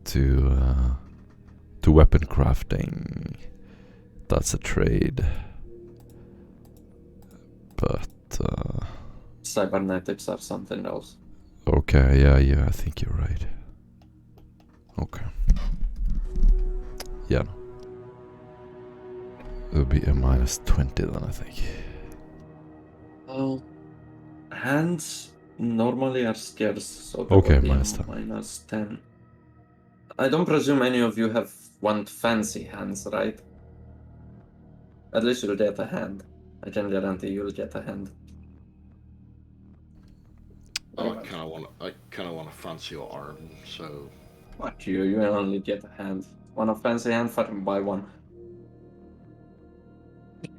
to weapon crafting. That's a trade. But Cybernetics or something else. okay, yeah, I think you're right. Okay. Yeah. It would be a minus 20 then, I think. Hands normally are scarce, so that Okay, would be minus 10. minus 10. I don't presume any of you want fancy hands, right? At least you'll get a hand. I can guarantee you'll get a hand. I kind of want a fancier arm, so... Fuck you, you only get a hand. Want a fancy hand? Fucking buy one.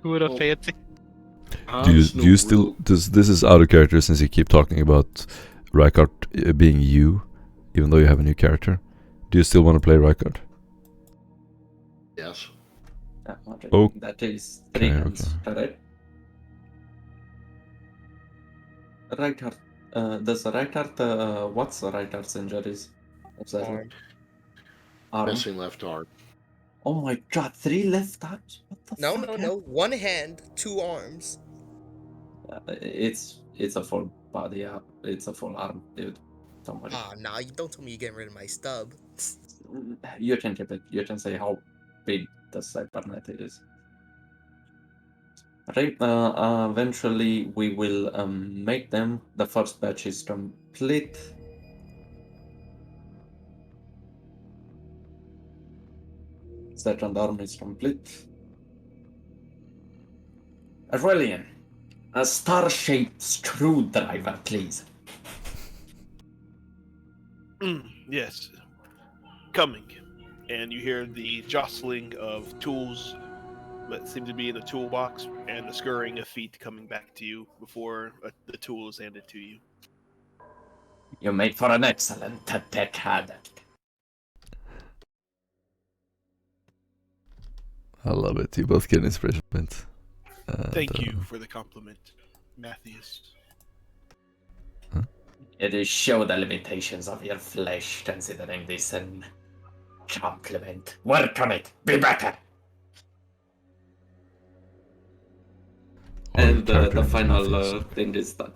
Who would have fancy? Do you still... This is out of character since you keep talking about Rykard being you, even though you have a new character. Do you still want to play Rykard? Yes. Yeah, okay. Oh. That is 3 hands, Okay. correct? Rykard, does Rykard, what's Rykard's injuries? Exactly. Arm. Missing left arm. Oh my god, 3 left arms? What the No, fuck? no, no. 1 hand, 2 arms. It's a full body, yeah. It's a full arm, dude. Don't worry. Ah, nah, you don't tell me you're getting rid of my stub. You can keep it. You can say how big the cybernetic is. Right, eventually we will make them. The first batch is complete. Second arm is complete. Aurelian, a star-shaped screwdriver, please. Yes. Coming. And you hear the jostling of tools that seem to be in the toolbox and the scurrying of feet coming back to you before the tool is handed to you. You made for an excellent tech addict. I love it. You both get an inspiration point. Thank you for the compliment, Matthias. It is show the limitations of your flesh, considering this an compliment. Work on it. Be better. And the final thing is done.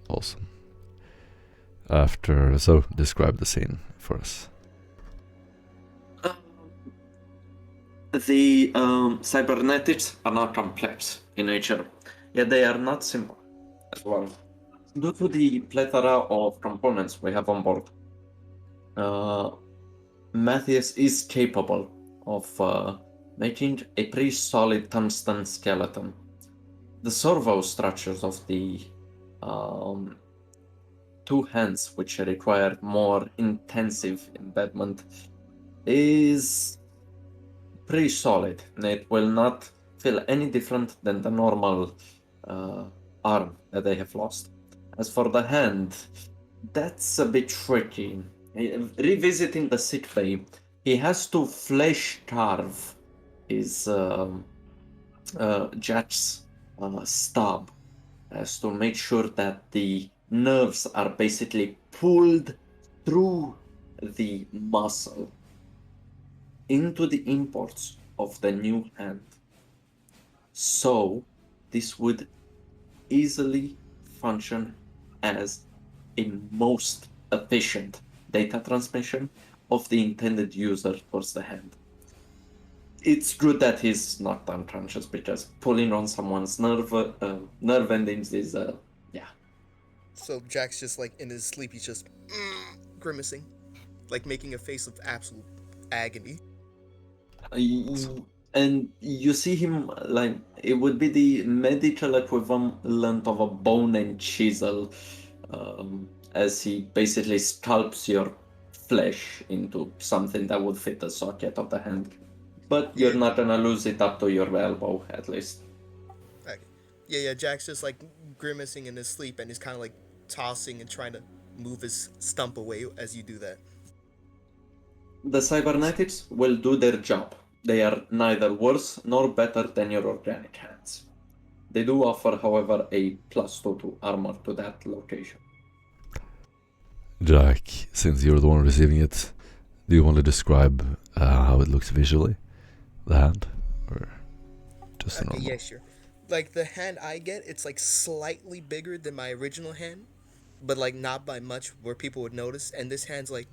Awesome. So describe the scene for us. The cybernetics are not complex in nature, yet they are not simple as well. Due to the plethora of components we have on board, Matthias is capable of making a pretty solid tungsten skeleton. The servo structures of the 2 hands, which require more intensive embedment, is pretty solid, and it will not feel any different than the normal arm that they have lost. As for the hand, that's a bit tricky. Revisiting the sickbay, he has to flesh carve his Jack's stub, as to make sure that the nerves are basically pulled through the muscle into the imports of the new hand. So, this would easily function as a most efficient data transmission of the intended user towards the hand. It's good that he's knocked unconscious because pulling on someone's nerve endings is, yeah. So Jack's just like in his sleep, he's just grimacing, like making a face of absolute agony. And you see him like it would be the medical equivalent of a bone and chisel, as he basically sculpts your flesh into something that would fit the socket of the hand. But you're not gonna lose it up to your elbow, at least. Okay. Yeah. Jack's just like grimacing in his sleep, and he's kind of like tossing and trying to move his stump away as you do that. The cybernetics will do their job. They are neither worse nor better than your organic hands. They do offer, however, a +2 to armor to that location. Jack, since you're the one receiving it, do you want to describe how it looks visually? The hand? Or just a normal? Yeah, sure. Like the hand I get, it's like slightly bigger than my original hand, but like not by much where people would notice. And this hand's like,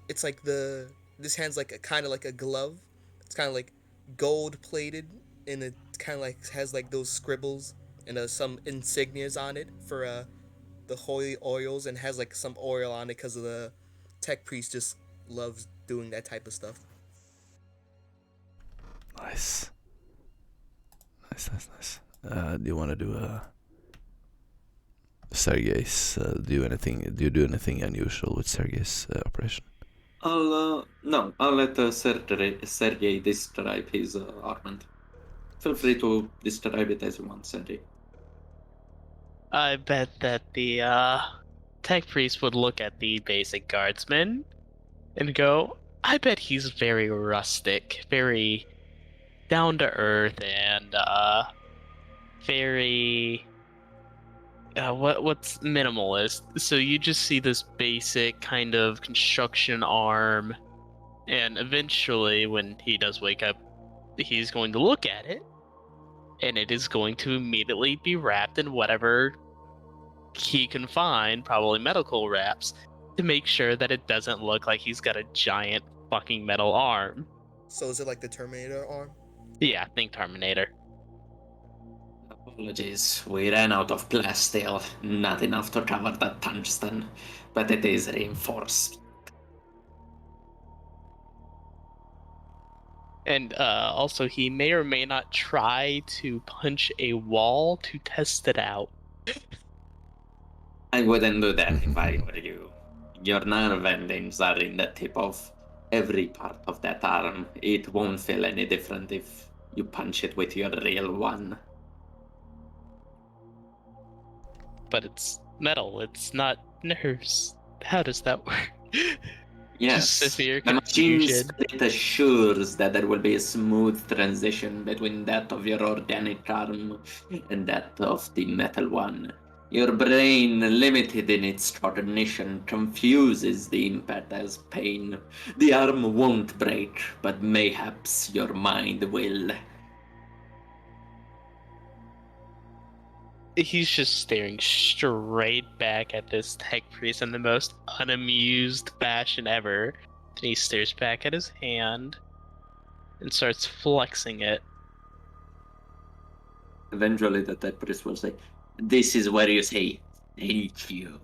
it's like this hand's like a kind of like a glove. It's kind of like gold plated, and it kind of like has like those scribbles and some insignias on it for the holy oils, and has like some oil on it because of the tech priest just loves doing that type of stuff. Nice. Do you want to do Sergei's? Do you do anything unusual with Sergei's operation? I'll let Sergei describe his armament. Feel free to describe it as you want, Sergei. I bet that the tech priest would look at the basic guardsman and go, I bet he's very rustic, very down to earth, and very what's minimalist. So you just see this basic kind of construction arm, and eventually when he does wake up, he's going to look at it, and it is going to immediately be wrapped in whatever he can find, probably medical wraps, to make sure that it doesn't look like he's got a giant fucking metal arm. So is it like the Terminator arm? Yeah, think Terminator. Apologies, we ran out of plasteel. Not enough to cover the tungsten, but it is reinforced. And also, he may or may not try to punch a wall to test it out. I wouldn't do that if I were you. Your nerve endings are in the tip of every part of that arm. It won't feel any different if you punch it with your real one. But it's metal, it's not nerves. How does that work? Yes, severe the machine confusion. split assures that there will be a smooth transition between that of your organic arm and that of the metal one. Your brain, limited in its cognition, confuses the impact as pain. The arm won't break, but mayhaps your mind will. He's just staring straight back at this tech priest in the most unamused fashion ever. Then he stares back at his hand and starts flexing it. Eventually the tech priest will say, "This is where you say, thank you."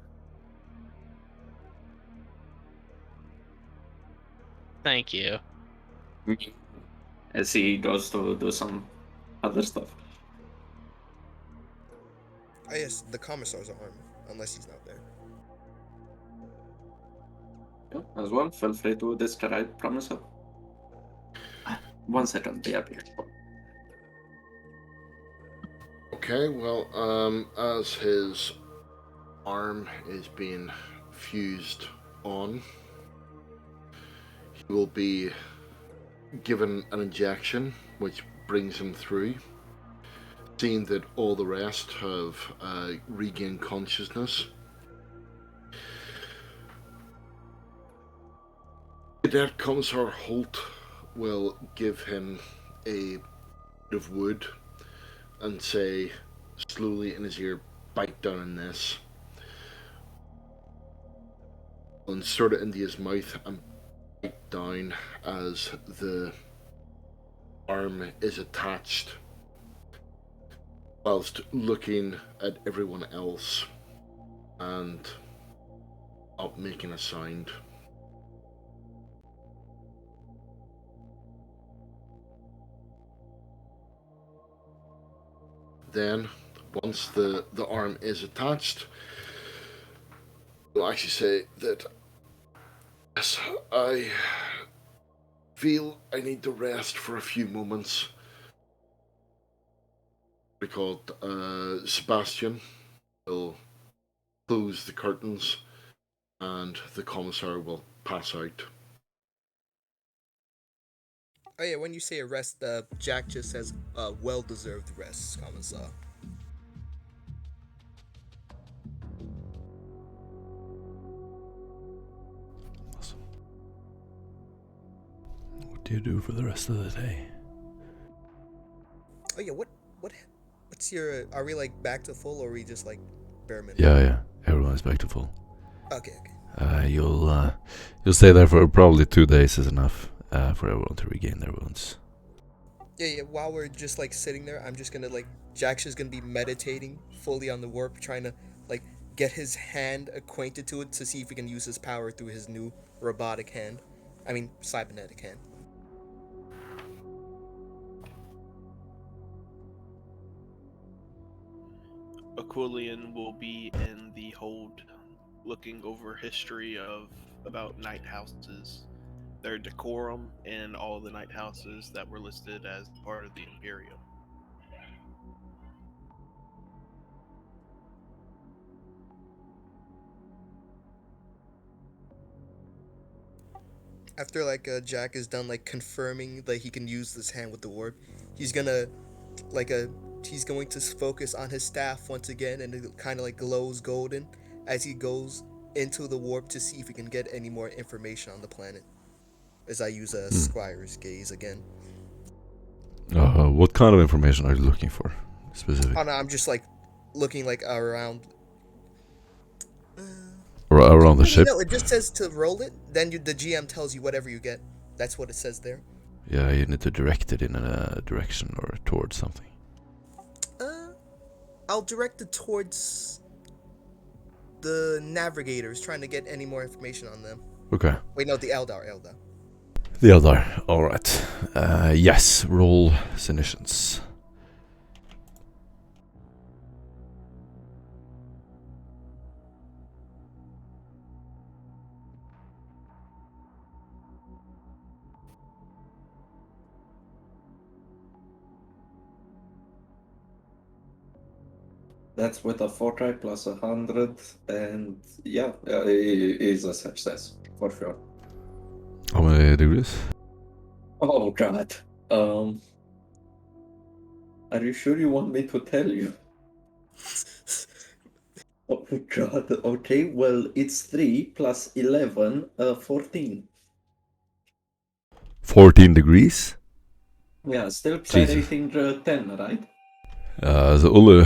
Thank you. As he goes to do some other stuff. Oh yes, the commissar's arm, unless he's not there. Yeah, as well, feel free to describe Promisor. 1 second, be up here. Okay, well, as his arm is being fused on, he will be given an injection which brings him through. seeing that all the rest have regained consciousness, Cadet Commissar Holt will give him a bit of wood and say slowly in his ear, "Bite down on this," and insert it into his mouth and bite down as the arm is attached, whilst looking at everyone else and not making a sound. Then, once the arm is attached, we'll actually say that, yes, I feel I need to rest for a few moments. Because Sebastian will close the curtains and the commissar will pass out. Oh yeah, when you say a rest, Jack just says, well-deserved rest, Commissar. Awesome. What do you do for the rest of the day? Oh yeah, what's your, are we like back to full, or are we just like bare minimum? Yeah. Everyone is back to full. Okay. You'll stay there for probably 2 days is enough for everyone to regain their wounds. Yeah, while we're just like sitting there, I'm just gonna Jack's just gonna be meditating fully on the warp, trying to get his hand acquainted to it to see if he can use his power through his new robotic hand. I mean, cybernetic hand. Aquilian will be in the hold, looking over history of about night houses, their decorum, and all the night houses that were listed as part of the Imperium. After Jack is done confirming that he can use this hand with the warp, he's gonna he's going to focus on his staff once again, and it kind of glows golden as he goes into the warp to see if he can get any more information on the planet. As I use a Squire's gaze again. What kind of information are you looking for, specific? Oh no, I'm just looking around. Around the ship? No, it just says to roll it. Then the GM tells you whatever you get. That's what it says there. Yeah, you need to direct it in a direction or towards something. I'll direct it towards the navigators, trying to get any more information on them. Okay. Wait, no, the Eldar. The Eldar. Alright. Yes, roll Senescence. That's with a 4 plus 100, and yeah, it is a success for sure. How many degrees? Oh god. Are you sure you want me to tell you? Oh god. Okay, well, it's 3 plus 11, 14. 14 degrees? Yeah, still Jesus. anything 10, right? So Ulu,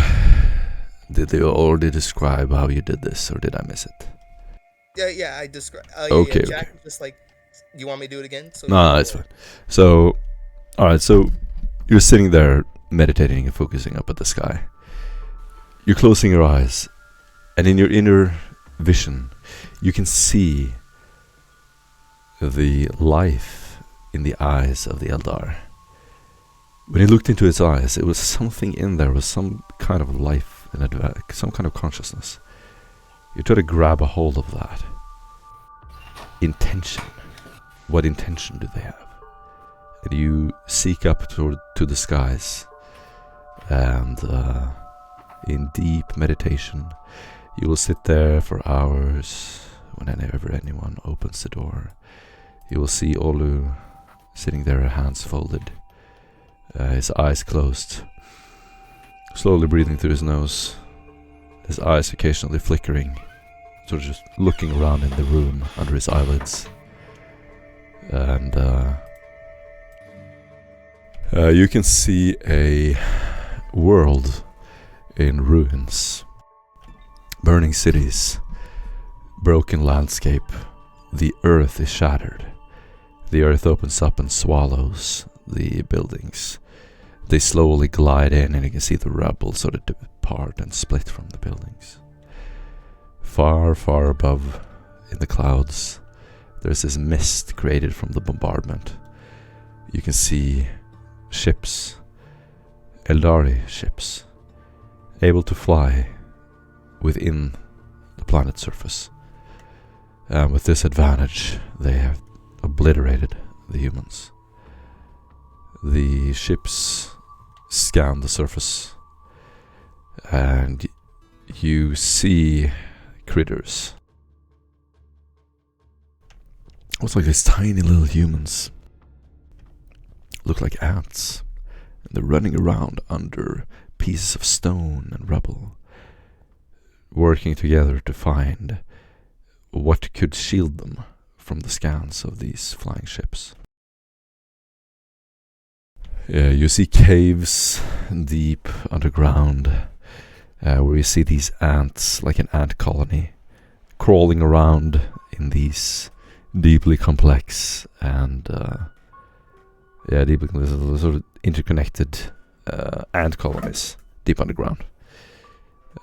did you already describe how you did this, or did I miss it? Yeah, I described. Okay, Jack was just you want me to do it again? So No, it's fine. So, alright, so you're sitting there meditating and focusing up at the sky. You're closing your eyes, and in your inner vision, you can see the life in the eyes of the Eldar. When you looked into its eyes, it was something in there, was some kind of life, some kind of consciousness. You try to grab a hold of that. Intention. What intention do they have? And you seek up to the skies, and in deep meditation, you will sit there for hours. Whenever anyone opens the door, you will see Olu sitting there, hands folded, his eyes closed, slowly breathing through his nose, his eyes occasionally flickering, sort of just looking around in the room under his eyelids. And you can see a world in ruins, burning cities, broken landscape. The earth is shattered. The earth opens up and swallows the buildings. They slowly glide in, and you can see the rubble sort of depart and split from the buildings. Far, far above, in the clouds, there's this mist created from the bombardment. You can see ships, Eldari ships, able to fly within the planet's surface. And with this advantage, they have obliterated the humans. The ships scan the surface, and you see critters. Looks like these tiny little humans. Look like ants. And they're running around under pieces of stone and rubble, working together to find what could shield them from the scans of these flying ships. You see caves deep underground, where you see these ants, like an ant colony, crawling around in these deeply complex and deeply sort of interconnected ant colonies deep underground.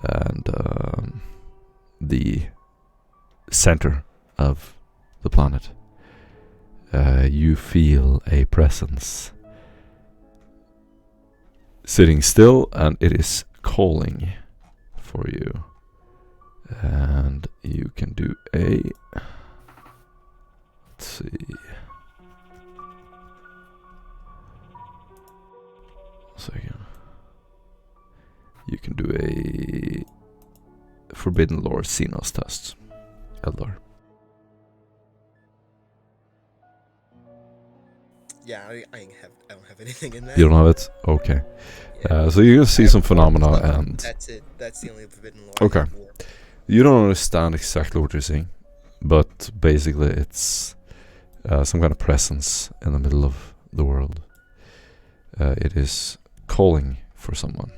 And the center of the planet, you feel a presence sitting still, and it is calling for you. And you can do a... Let's see... Second. You can do a Forbidden Lore Xenos test, Eldar. Yeah, I don't have anything in that. You don't have it? Okay. Yeah. So you're gonna see some phenomena, and That's it. That's the only Forbidden Lore. Okay. You don't understand exactly what you're seeing, but basically it's some kind of presence in the middle of the world. It is calling for someone.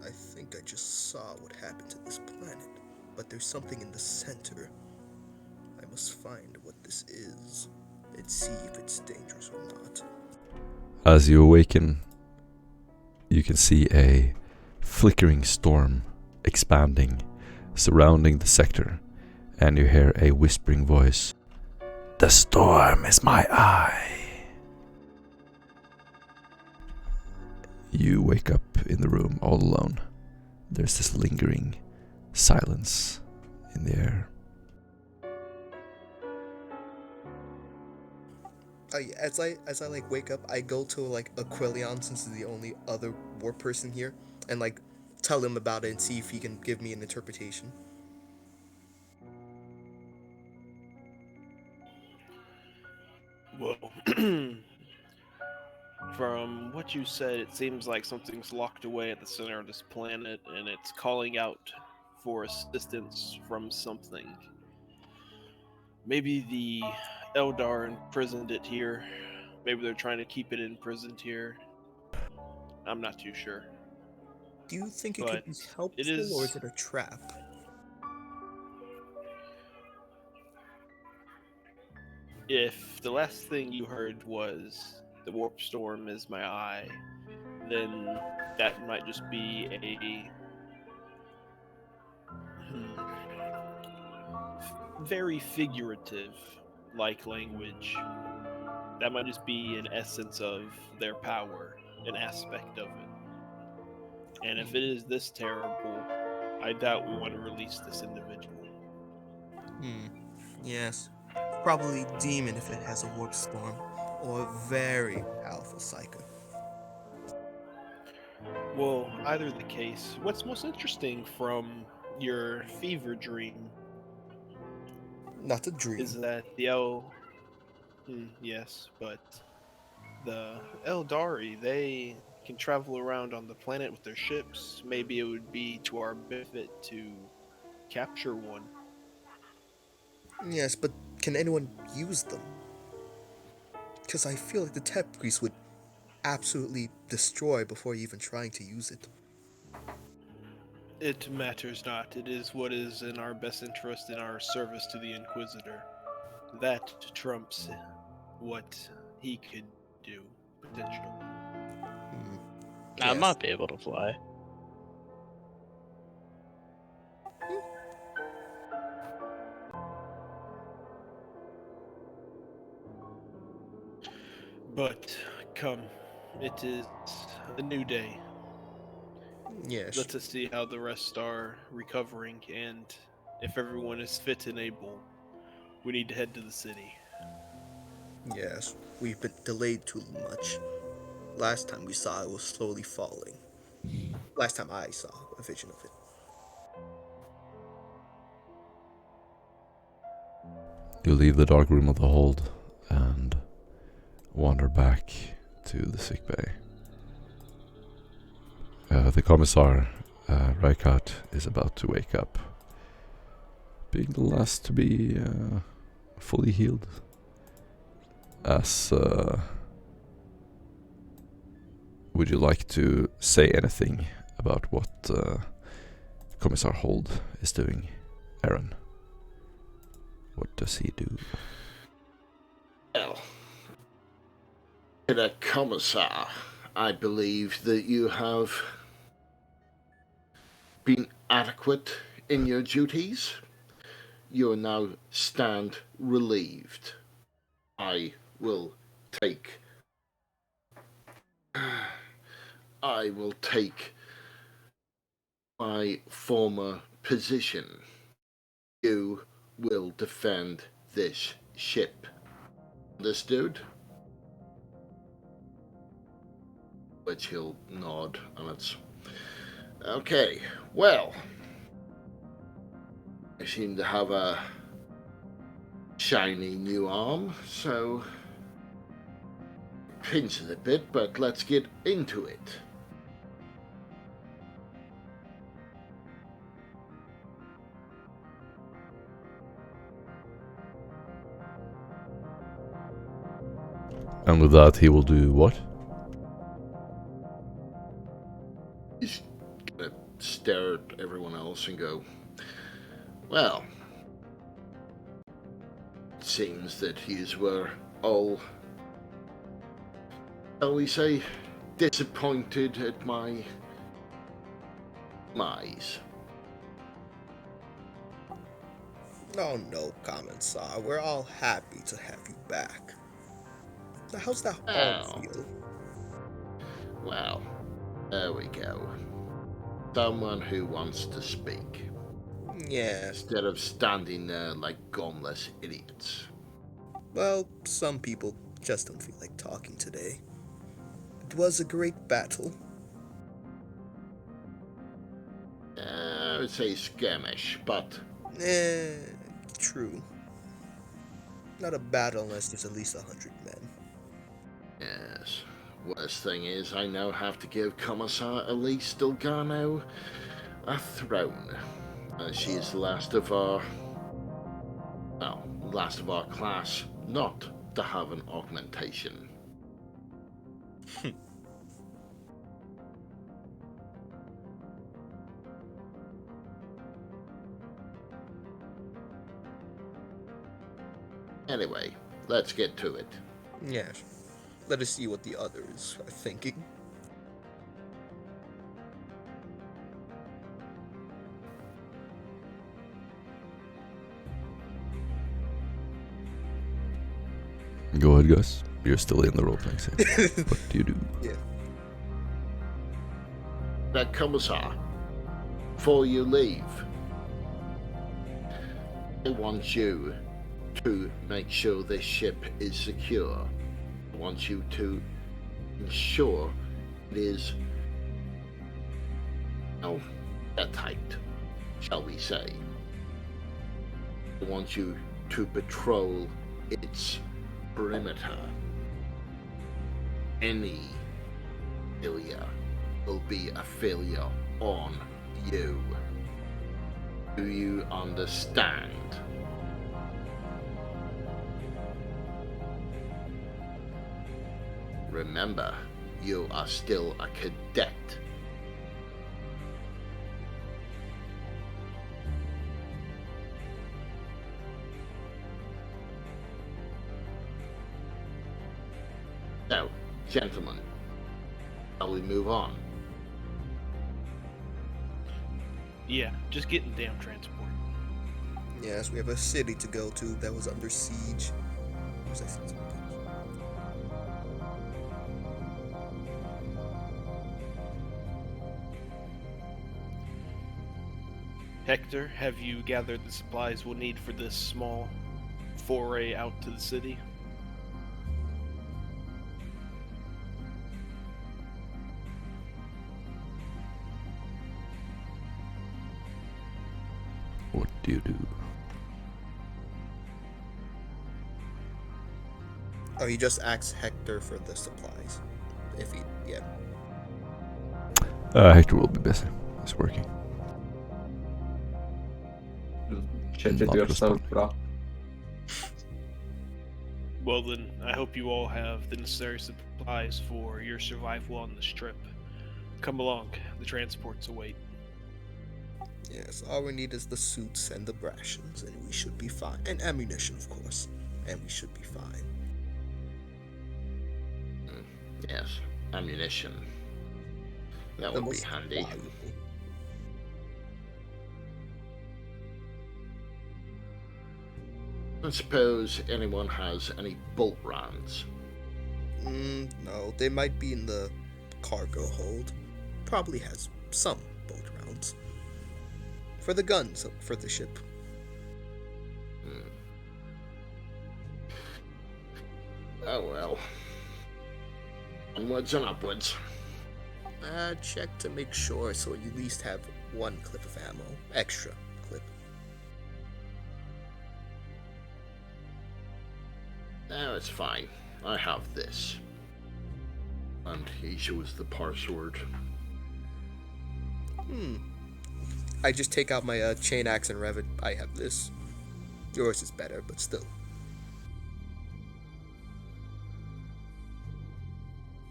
I think I just saw what happened to this planet, but there's something in the center. I must find what this is and see if it's dangerous or not. As you awaken, you can see a flickering storm expanding, surrounding the sector, and you hear a whispering voice. The storm is my eye. You wake up in the room all alone. There's this lingering silence in the air. As I like wake up, I go to like Askellon, since he's the only other war person here, and like tell him about it and see if he can give me an interpretation. Well, from what you said, it seems like something's locked away at the center of this planet, and it's calling out for assistance from something. Maybe the Eldar imprisoned it here. Maybe they're trying to keep it imprisoned here. I'm not too sure. Do you think it could be But helpful, it is- or is it a trap? If the last thing you heard was the warp storm is my eye, then that might just be a very figurative like language. That might just be an essence of their power, an aspect of it. And if it is this terrible, I doubt we want to release this individual. Yes. Probably demon if it has a warp storm, or a very powerful psycho. Well, either the case, what's most interesting from your fever dream Not a dream. is that Yes, but the Eldari, they can travel around on the planet with their ships. Maybe it would be to our benefit to capture one. Yes, but can anyone use them? Because I feel like the tech priest would absolutely destroy before even trying to use it. It matters not. It is what is in our best interest in our service to the Inquisitor. That trumps what he could do, potentially. Hmm. I Yes. might be able to fly. But come, it is a new day. Yes. Let us see how the rest are recovering, and if everyone is fit and able, we need to head to the city. Yes. We've been delayed too much. Last time we saw it was slowly falling. Last time I saw a vision of it. You leave the dark room of the hold and wander back to the sickbay. The commissar, Reichardt, is about to wake up, being the last to be fully healed. Would you like to say anything about what Commissar Hold is doing, Aaron? What does he do? Well, the Commissar, I believe that you have been adequate in your duties. You are now stand relieved. I will take my former position. You will defend this ship. Understood? Which he'll nod, and it's okay. Well, I seem to have a shiny new arm, so pinch it a bit, but let's get into it. And with that, he will do what? He's gonna stare at everyone else and go, well, it seems that yous were all, shall we say, disappointed at my demise. Oh no, Commissar. We're all happy to have you back. Now, how's that arm Oh. feel? Well, there we go. Someone who wants to speak, Yes. instead of standing there like gumless idiots. Well, some people just don't feel like talking today. It was a great battle. I would say skirmish, but True. Not a battle unless there's at least 100 men. yes. Worst thing is, I now have to give Commissar Elise Delgano a throne. She is the last of our class not to have an augmentation. Anyway, let's get to it. Yes. Let us see what the others are thinking. Go ahead, Gus. You're still in the role-playing scene. What do you do? Yeah. That Commissar, before you leave, I want you to make sure this ship is secure. I want you to ensure it is, airtight, shall we say. I want you to patrol its perimeter. Any failure will be a failure on you. Do you understand? Remember, you are still a cadet. So, gentlemen, shall we move on? Yeah, just get in the damn transport. Yes, we have a city to go to that was under siege. Where's that city? Hector, have you gathered the supplies we'll need for this small foray out to the city? What do you do? Oh, he just asks Hector for the supplies. If he, yeah. Hector will be busy. He's working. Check it Not yourself, bro. Well then, I hope you all have the necessary supplies for your survival on this trip. Come along, the transports await. Yes, all we need is the suits and the rations, and we should be fine. And ammunition, of course. And we should be fine. Yes, ammunition. That would be handy. valuable. I suppose anyone has any bolt rounds. No, they might be in the cargo hold. Probably has some bolt rounds. For the guns for the ship. Oh well. Onwards and upwards. Check to make sure so you at least have one clip of ammo. Extra clip. No, it's fine. I have this. And he shows the password. I just take out my chain axe and rev it. I have this. Yours is better, but still.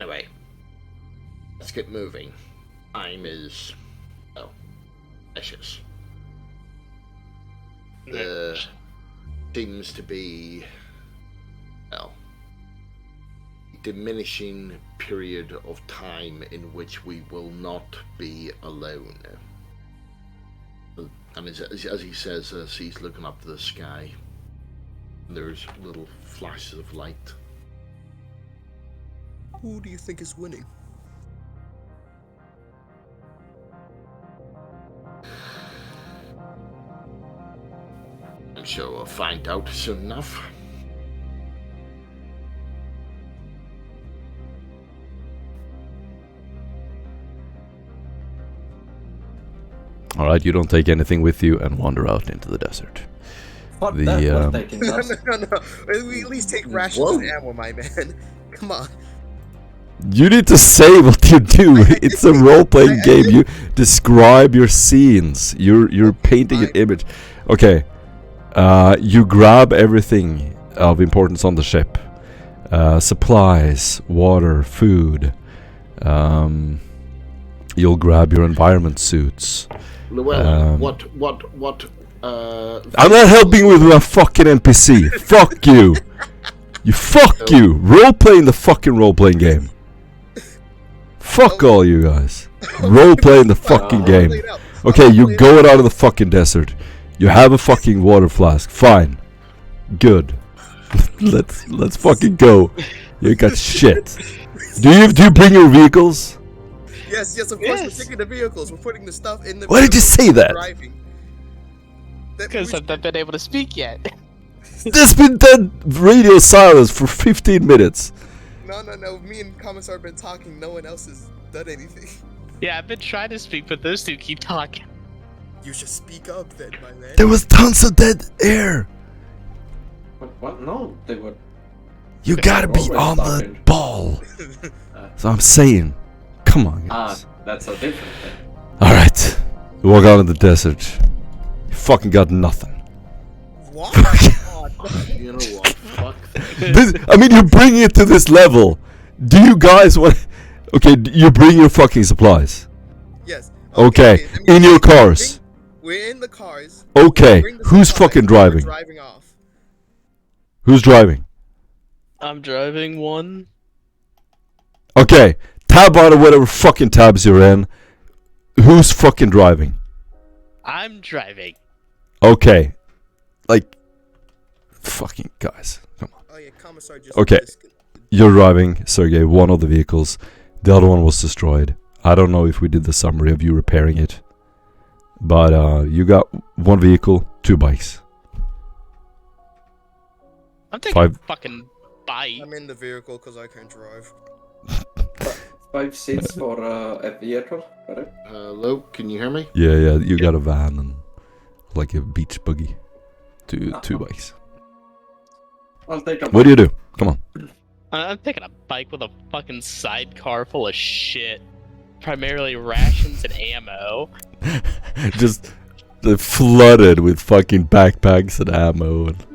Anyway, let's get moving. Time is, well, precious. There seems to be, well, diminishing period of time in which we will not be alone. And as he says, he's looking up to the sky. There's little flashes of light. Who do you think is winning? I'm sure we'll find out soon enough. Alright, you don't take anything with you and wander out into the desert. Fuck The, that, we're um, taking No, us. no. We at least take rations and ammo, my man. Come on. You need to say what you do. It's a role-playing game. You describe your scenes. You're painting an image. Okay. You grab everything of importance on the ship. Supplies, water, food. You'll grab your environment suits. Llewellyn, I'm not helping with a fucking NPC. Fuck you. Fuck you. Role-playing the fucking role-playing game. Fuck all you guys. Role-playing the fucking game. Okay, you going out of the fucking desert. You have a fucking water flask. Fine. Good. let's fucking go. You got shit. Do you bring your vehicles? Yes, of course. We're taking the vehicles. We're putting the stuff in the. Why did you say that? Driving. Because I've not been able to speak yet. There's been dead radio silence for 15 minutes. No. Me and Commissar have been talking. No one else has done anything. Yeah, I've been trying to speak, but those two keep talking. You should speak up then, my man. There was tons of dead air. What? No, they were. You gotta be Always on the talking. ball. So I'm saying, come on, guys. That's a different thing. Alright, we walk out in the desert. You fucking got nothing. What? Oh, no. You know what? Fuck that. I mean, you're bringing it to this level. Do you guys want... Okay, you bring your fucking supplies. Yes. Okay, let me in your explain. cars. We're in the cars. Okay, Bring the who's supplies, fucking we're driving? driving off. Who's driving? I'm driving one. Okay, tab out of whatever fucking tabs you're in. Who's fucking driving? I'm driving. Okay, like, fucking guys, come on. Oh yeah, Commissar just. Okay. You're driving, Sergey, one of the vehicles. The other one was destroyed. I don't know if we did the summary of you repairing it. But you got one vehicle, 2 bikes. I'm taking 5. a fucking bite. I'm in the vehicle because I can't drive. 5 seats for a vehicle, correct? Hello, can you hear me? Yeah, you got a van and like a beach buggy. Two bikes. I'll take a What do you do? Come on. I'm taking a bike with a fucking sidecar full of shit. Primarily rations and ammo. Just flooded with fucking backpacks and ammo. And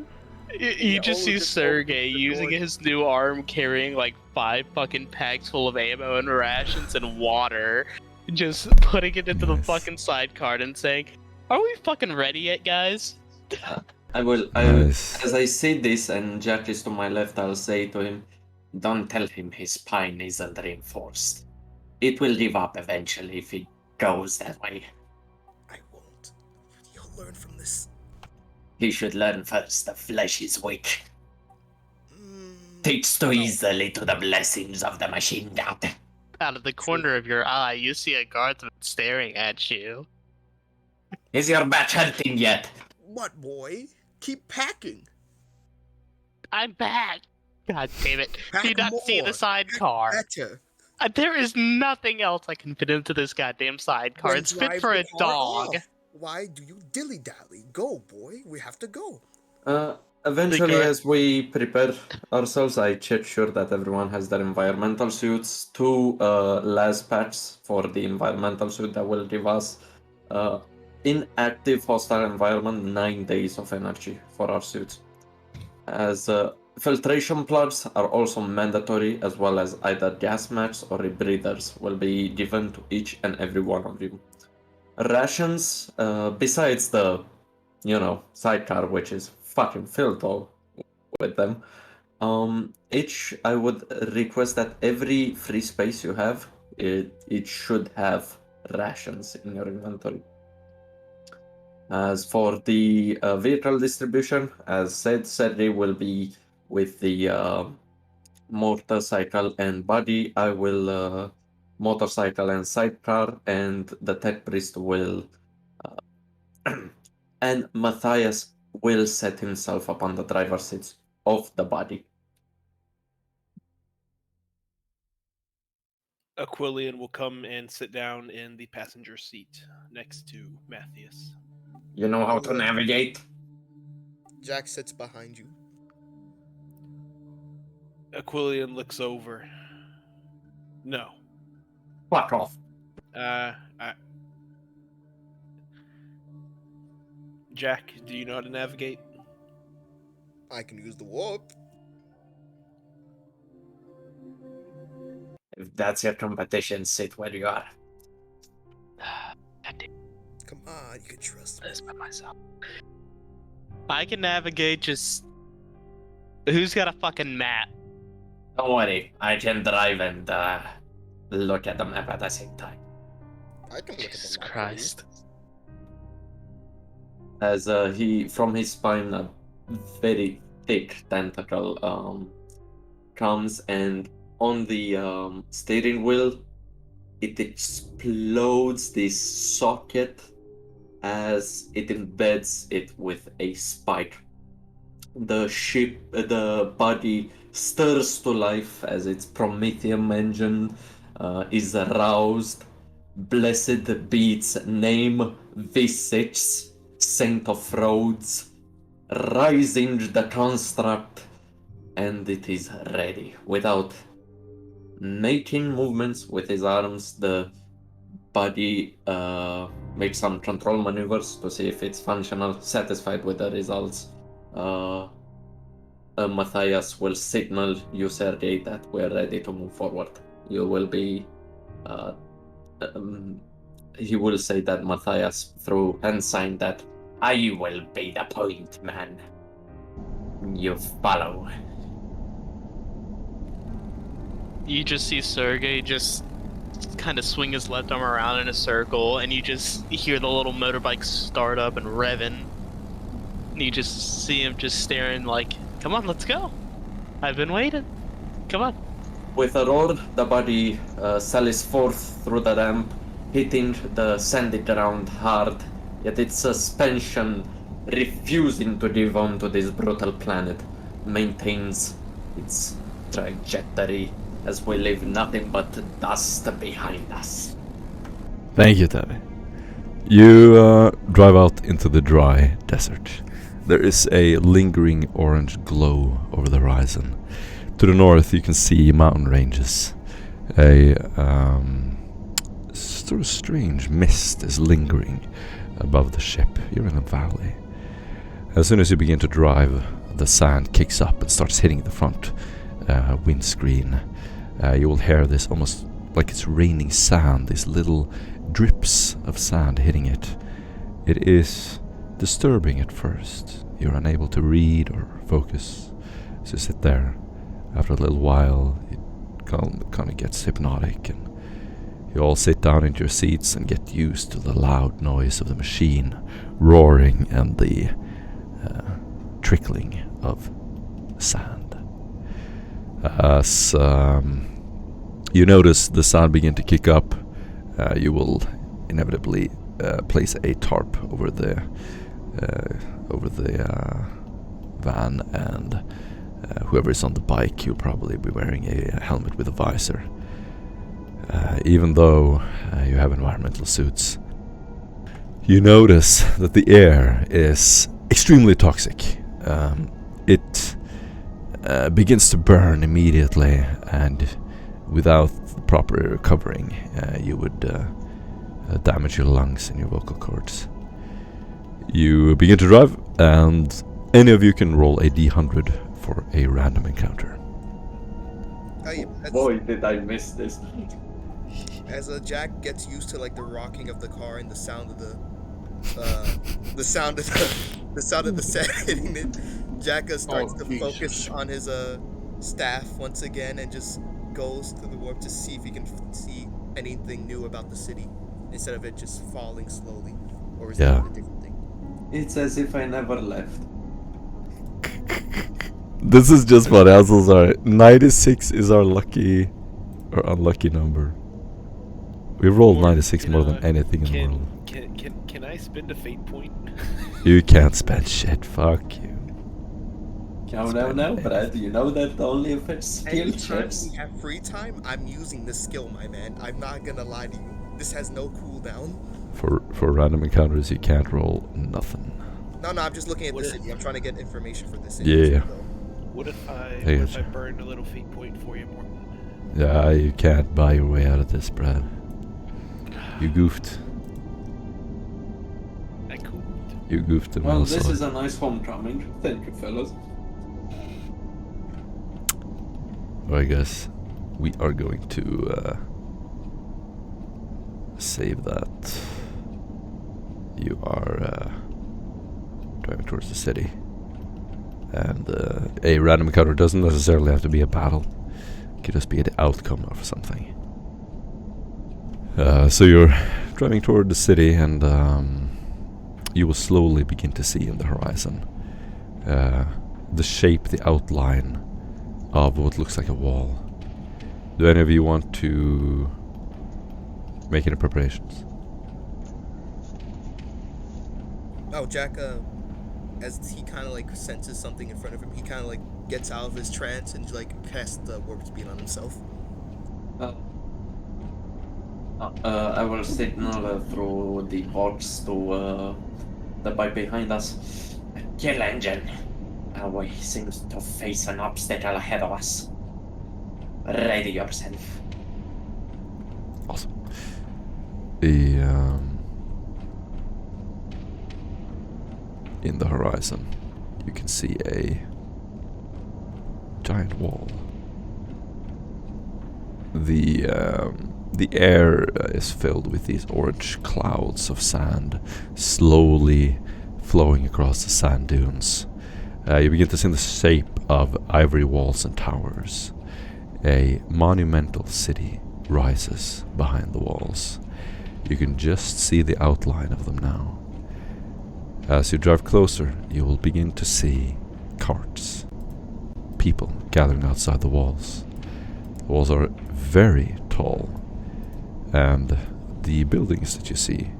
You just see Sergey using his new arm carrying like 5 fucking packs full of ammo and rations and water. Just putting it into the Nice. fucking sidecar and saying, "Are we fucking ready yet, guys?" I will. Nice. As I say this, and Jack is to my left, I'll say to him, "Don't tell him his spine isn't reinforced. It will give up eventually if he goes that way. I won't. You'll learn from this. He should learn first. The flesh is weak. Mm, Takes too easily to the blessings of the machine god." Out of the corner of your eye, you see a guardsman staring at you. Is your batch hunting yet? What, boy? Keep packing. I'm back. God damn it! Pack Do you not see more. the sidecar? Better. There is nothing else I can fit into this goddamn sidecar. Then It's fit drive for the a car dog. off. Why do you dilly-dally? Go, boy. We have to go. Eventually, guard- as we prepare ourselves, I check sure that everyone has their environmental suits. 2 las packs for the environmental suit that will give us in active hostile environment 9 days of energy for our suits. As filtration plugs are also mandatory, as well as either gas masks or rebreathers will be given to each and every one of you. Rations, besides the, sidecar, which is fucking filled all with them. Each, I would request that every free space you have, it should have rations in your inventory. As for the vehicle distribution, as said, Sergey will be with the motorcycle and body. I will motorcycle and sidecar, and the tech priest will and Matthias will set himself up on the driver's seat of the body. Aquilian will come and sit down in the passenger seat next to Matthias. You know how to navigate? Jack sits behind you. Aquilian looks over. No. Fuck off. Jack, do you know how to navigate? I can use the warp. If that's your competition, sit where you are. Come on, you can trust me. This by myself. I can navigate. Just who's got a fucking map? Don't worry, I can drive and look at the map at the same time. I can look at Jesus the map. Christ! As he, from his spine, a very thick tentacle comes, and on the steering wheel, it explodes this socket as it embeds it with a spike. The body stirs to life as its Prometheum engine is aroused. Blessed be its name, Visage, Saint of Roads, rising the construct and it is ready. Without making movements with his arms, the body makes some control maneuvers to see if it's functional. Satisfied with the results, Matthias will signal you, Sergei, that we're ready to move forward. You will be... he will say that Matthias, through hand sign, that I will be the point man. You follow. You just see Sergey just kind of swing his left arm around in a circle, and you just hear the little motorbike start up and revving. And you just see him just staring like, come on, let's go. I've been waiting. Come on. With a roar, the body sallies forth through the ramp, hitting the sandy ground hard, yet its suspension, refusing to give on to this brutal planet, maintains its trajectory as we leave nothing but dust behind us. Thank you, Tabby. You drive out into the dry desert. There is a lingering orange glow over the horizon. To the north, you can see mountain ranges. A sort of strange mist is lingering above the ship. You're in a valley. As soon as you begin to drive, the sand kicks up and starts hitting the front windscreen. You will hear this almost like it's raining sand, these little drips of sand hitting it. It is disturbing at first. You're unable to read or focus. So you sit there. After a little while, it kind of gets hypnotic, and you all sit down into your seats and get used to the loud noise of the machine roaring and the trickling of sand. As you notice the sound begin to kick up, you will inevitably place a tarp over the van, and whoever is on the bike, you'll probably be wearing a helmet with a visor. Even though you have environmental suits, you notice that the air is extremely toxic. It begins to burn immediately, and without the proper covering, you would damage your lungs and your vocal cords. You begin to drive, and any of you can roll a d100 for a random encounter. Oh, yeah, Boy, did I miss this. as Jack gets used to like the rocking of the car and the sound of the sound of the set hitting it, Jack starts to focus on his staff once again and just goes to the warp to see if he can see anything new about the city instead of it just falling slowly. Or is that a different thing? It's as if I never left. This is just funny. I'm so sorry. 96 is our lucky or unlucky number. We rolled 96 more than anything in the world. Can I spend a fate point? You can't spend shit. Fuck you. No, Brad. You know that only if it's skill Anytime checks. we have free time, I'm using this skill, my man. I'm not gonna lie to you. This has no cooldown. For random encounters, you can't roll nothing. No, I'm just looking at the city. I'm trying to get information for the city. Yeah. What if I gotcha. burn a little fate point for you, Morton? Yeah, you can't buy your way out of this, Brad. You goofed. I cool. You goofed and Well, also. this is a nice homecoming. Thank you, fellas. I guess we are going to save that. You are driving towards the city, and a random encounter doesn't necessarily have to be a battle. It could just be the outcome of something. So you're driving toward the city, and you will slowly begin to see in the horizon the shape, the outline of what looks like a wall. Do any of you want to make any preparations? Oh, Jack, as he kind of like senses something in front of him, he kind of like gets out of his trance and like casts the warp speed on himself. I will signal through the box to the bike behind us. Kill engine. We seem to face an obstacle ahead of us. Ready yourself. Awesome. In the horizon, you can see a giant wall. The air is filled with these orange clouds of sand slowly flowing across the sand dunes. You begin to see the shape of ivory walls and towers. A monumental city rises behind the walls. You can just see the outline of them now. As you drive closer, you will begin to see carts, people gathering outside the walls. The walls are very tall, and the buildings that you see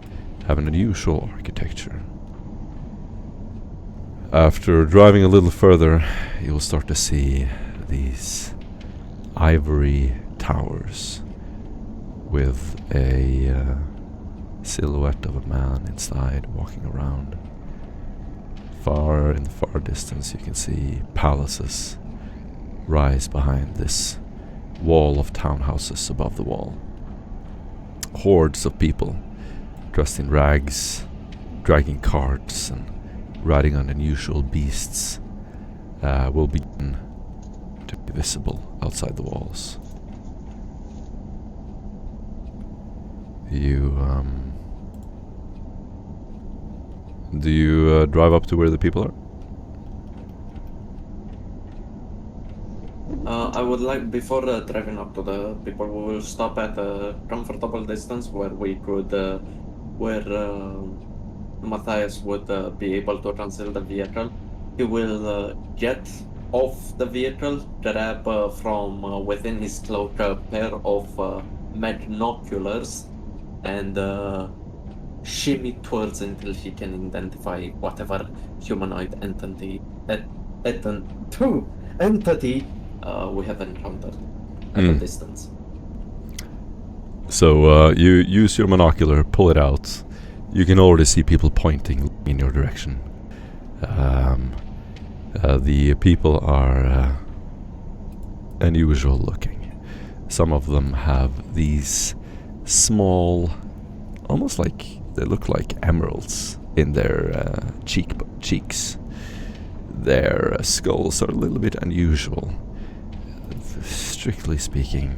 have an unusual architecture. After driving a little further, you will start to see these ivory towers with a silhouette of a man inside walking around. Far in the far distance, you can see palaces rise behind this wall of townhouses above the wall. Hordes of people dressed in rags, dragging carts and riding on unusual beasts will begin to be visible outside the walls. Do you drive up to where the people are? I would like, before driving up to the people, we will stop at a comfortable distance where we could, Matthias would be able to conceal the vehicle. He will get off the vehicle, grab from within his cloak a pair of binoculars, and shimmy towards until he can identify whatever humanoid entity we have encountered at a distance. So you use your monocular, pull it out. You can already see people pointing in your direction. The people are unusual looking. Some of them have these small, almost like they look like emeralds in their cheeks. Their skulls are a little bit unusual. Strictly speaking,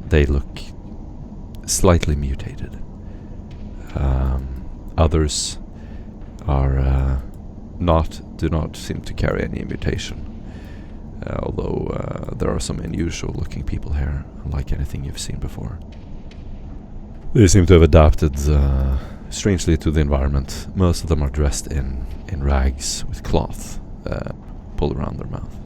they look slightly mutated. Others are do not seem to carry any mutation. Although there are some unusual looking people here, unlike anything you've seen before. They seem to have adapted strangely to the environment. Most of them are dressed in rags with cloth pulled around their mouth.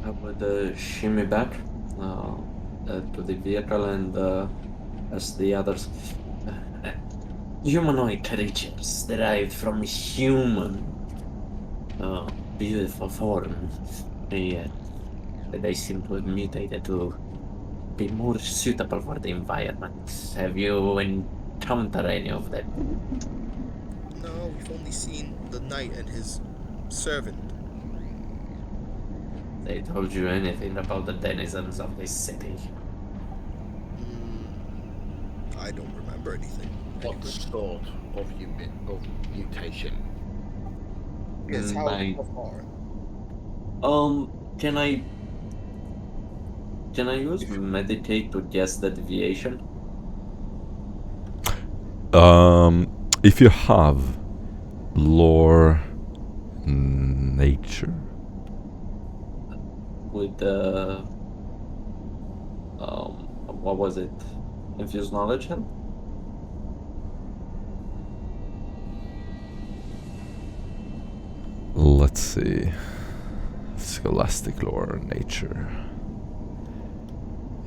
I would shimmy back to the vehicle and ask the others. Humanoid creatures derived from human. Beautiful form. Yet they seem to have mutated to be more suitable for the environment. Have you encountered any of them? No, we've only seen the knight and his servant. They told you anything about the denizens of this city? I don't remember anything. What sort of mutation? Yes, how far? Can I use meditate to guess the deviation? If you have lore, nature, with what was it? Infused knowledge help? let's see. Scholastic lore, nature.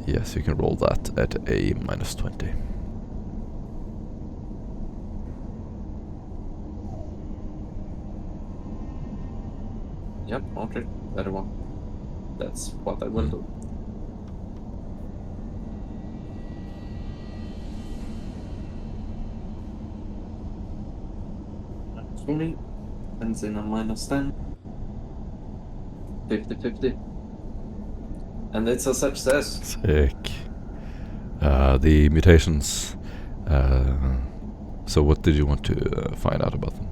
Yes, you can roll that at a -20. Yep, okay, very well. That's what I will do. Benzene minus 10. 50-50. And it's a success. Sick. The mutations. So what did you want to find out about them?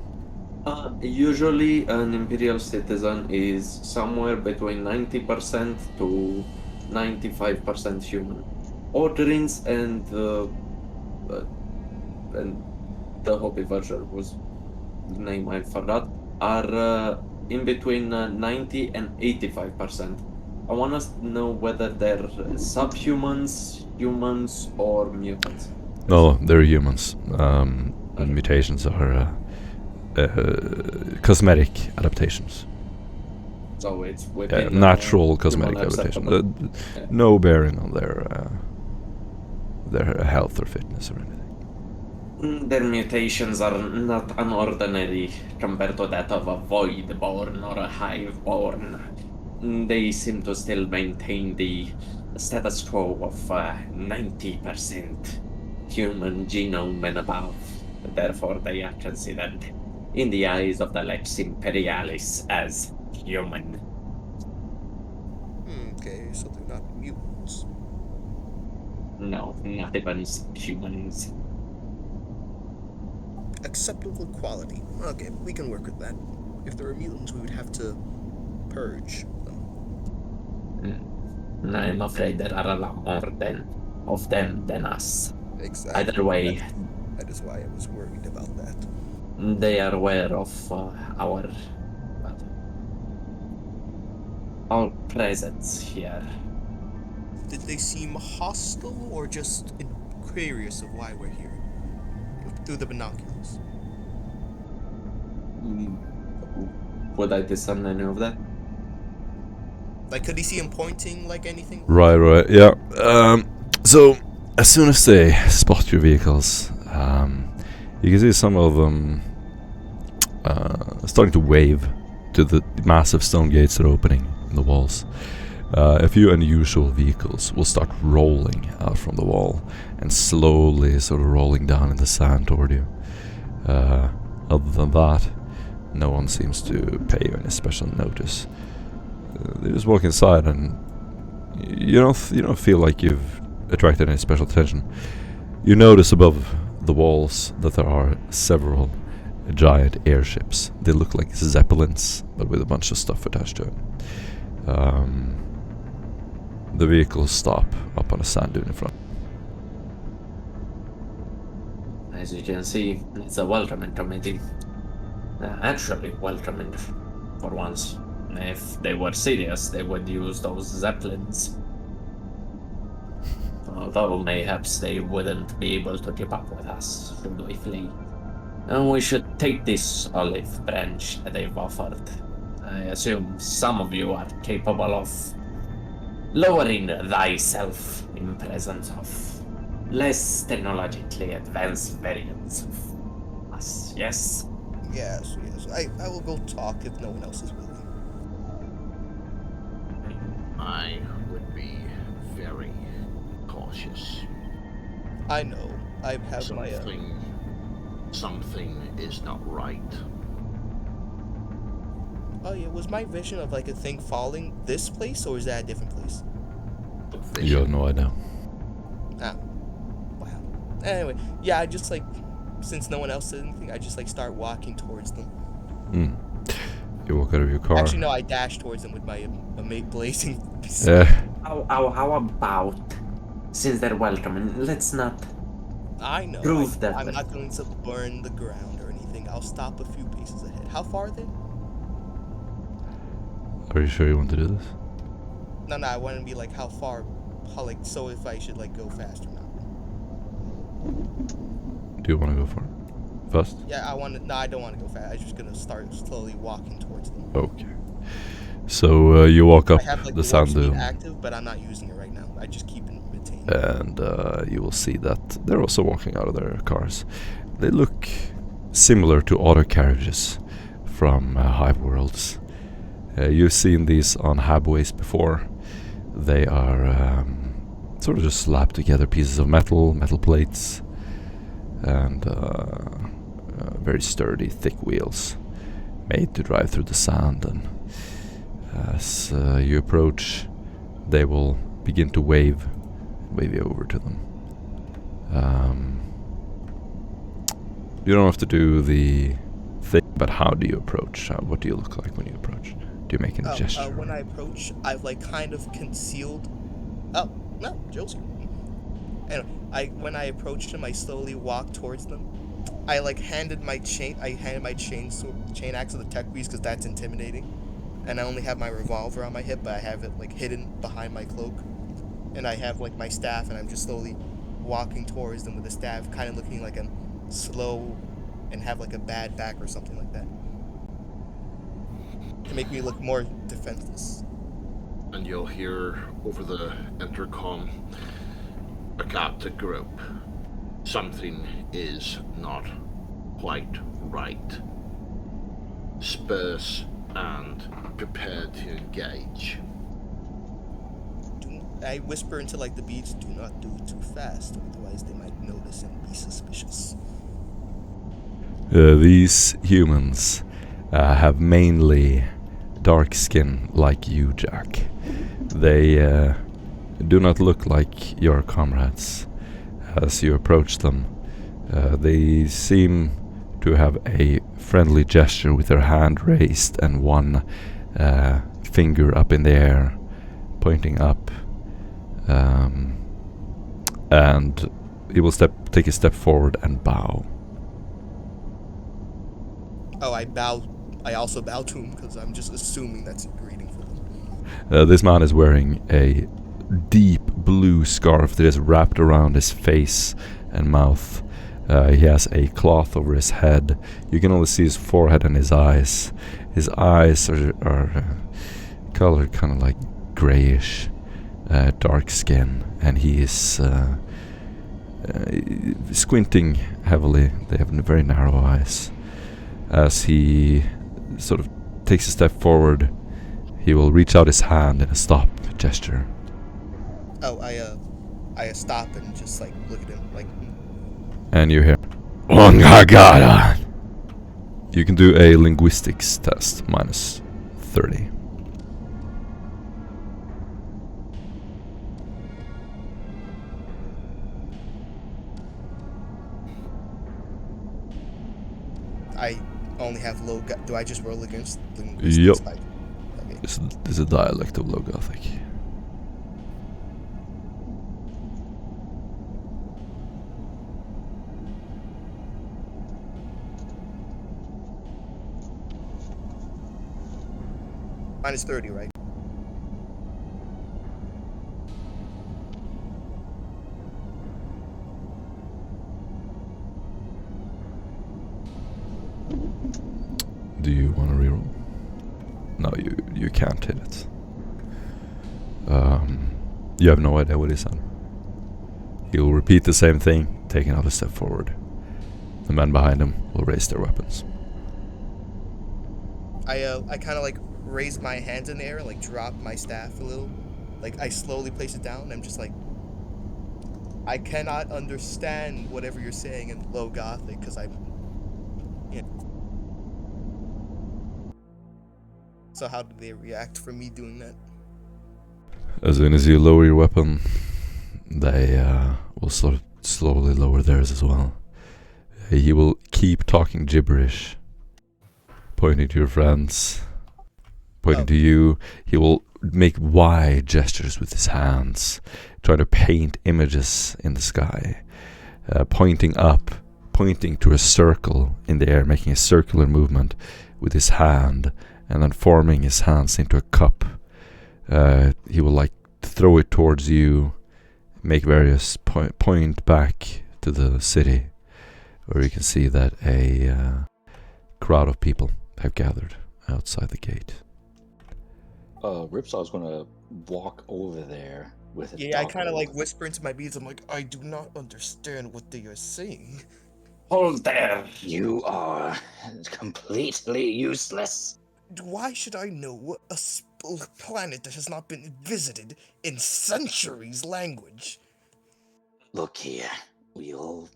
Usually an Imperial citizen is somewhere between 90% to 95% human. Ordrins and the hobby version, whose name I forgot, are in between 90 and 85%. I want to know whether they're subhumans, humans, or mutants. No, they're humans. And mutations are cosmetic adaptations. So it's within Natural cosmetic human adaptation. acceptable. Yeah. No bearing on their health or fitness or anything. Their mutations are not unordinary compared to that of a void-born or a hive-born. They seem to still maintain the status quo of 90% human genome and above. Therefore, they are considered, in the eyes of the Lex Imperialis, as human. Okay, so they're not mutants. No, not even humans. Acceptable quality. Okay, we can work with that. If there were mutants, we would have to purge them. I'm afraid there are a lot more of them than us. Exactly. Either way, That is why I was worried about that. they are aware of our presence here. Did they seem hostile or just curious of why we're here? Through the binoculars. Would I discern any of that? Like, could he see him pointing like anything? Right, yeah. So, as soon as they spot your vehicles, you can see some of them starting to wave to the massive stone gates that are opening in the walls. A few unusual vehicles will start rolling out from the wall and slowly sort of rolling down in the sand toward you. Other than that, no one seems to pay you any special notice. They just walk inside, and you don't feel like you've attracted any special attention. You notice above the walls that there are several giant airships. They look like zeppelins, but with a bunch of stuff attached to it. The vehicles stop up on a sand dune in front. As you can see, it's a welcoming committee. Actually, welcoming for once. If they were serious, they would use those zeppelins. Although mayhaps they wouldn't be able to keep up with us should we flee. And we should take this olive branch that they've offered. I assume some of you are capable of lowering thyself in presence of less technologically advanced variants of us, yes? Yes. I will go talk if no one else is willing. I would be very cautious. I know. I have my Something is not right. Oh yeah, was my vision of like a thing falling this place, or is that a different place? You have no idea. Ah. Wow. Anyway, yeah, I just like, since no one else said anything, I just like start walking towards them. You walk out of your car. Actually, no, I dash towards them with my blazing. Yeah. How about, since they're welcoming, let's not I know. prove that. I'm not going to burn the ground or anything. I'll stop a few paces ahead. How far are they? Are you sure you want to do this? No, I want to be like how like, so if I should like go fast or not. Do you want to go for it? Fast? Yeah, I don't want to go fast. I'm just gonna start slowly walking towards them. Okay. So you walk up I have like the warp sand speed dune, active, but I'm not using it right now. I just keep it retained. and you will see that they're also walking out of their cars. They look similar to auto carriages from Hive Worlds. You've seen these on Habways before. They are sort of just slapped together pieces of metal plates, and very sturdy, thick wheels. made to drive through the sand, and as you approach, they will begin to wave you over to them. You don't have to do the thing, but how do you approach? What do you look like when you approach? Do you make any gesture? When I approach, I've like kind of concealed. Oh no, Josie. Anyway, when I approached him, I slowly walked towards them. I handed my chain axe to the tech beast because that's intimidating. And I only have my revolver on my hip, but I have it hidden behind my cloak. And I have my staff, and I'm just slowly walking towards them with the staff, kind of looking like I'm slow and have a bad back or something like that, to make me look more defenseless. And you'll hear over the intercom, "Got the group. Something is not quite right. Spurs and prepare to engage." I whisper into the beats, "Do not do it too fast, otherwise they might notice and be suspicious." These humans have mainly dark skin like you, Jack. They do not look like your comrades. As you approach them, they seem to have a friendly gesture with their hand raised and one finger up in the air, pointing up. And he will take a step forward and bow. Oh, I bow. I also bow to him because I'm just assuming that's a greeting for them. This man is wearing a deep blue scarf that is wrapped around his face and mouth. He has a cloth over his head. You can only see his forehead and his eyes. His eyes are colored kind of like grayish, dark skin, and he is squinting heavily. They have very narrow eyes. As he sort of takes a step forward, he will reach out his hand in a stop gesture. Oh, I stop and just look at him And you hear, "Ongagara." You can do a linguistics test, -30. I only have low. Do I just roll against linguistics? Yep. Okay. This is a dialect of Low Gothic. -30, right? Do you want to reroll? No, you can't hit it. You have no idea what he said. He will repeat the same thing, taking another step forward. The men behind him will raise their weapons. I kind of raise my hands in the air and drop my staff a little. I slowly place it down. I'm just I cannot understand whatever you're saying in Low Gothic because I'm. So how do they react for me doing that? As soon as you lower your weapon, they will sort of slowly lower theirs as well. He will keep talking gibberish, pointing to your friends, pointing to you. He will make wide gestures with his hands, trying to paint images in the sky, pointing up, pointing to a circle in the air, making a circular movement with his hand, and then forming his hands into a cup. He will throw it towards you, make various point back to the city, where you can see that a crowd of people have gathered outside the gate. Ripsaw's gonna walk over there with his I kind of dog. whisper into my beads. I'm I do not understand what they are saying. Hold there! You are completely useless. Why should I know a planet that has not been visited in centuries language? Look here, we'll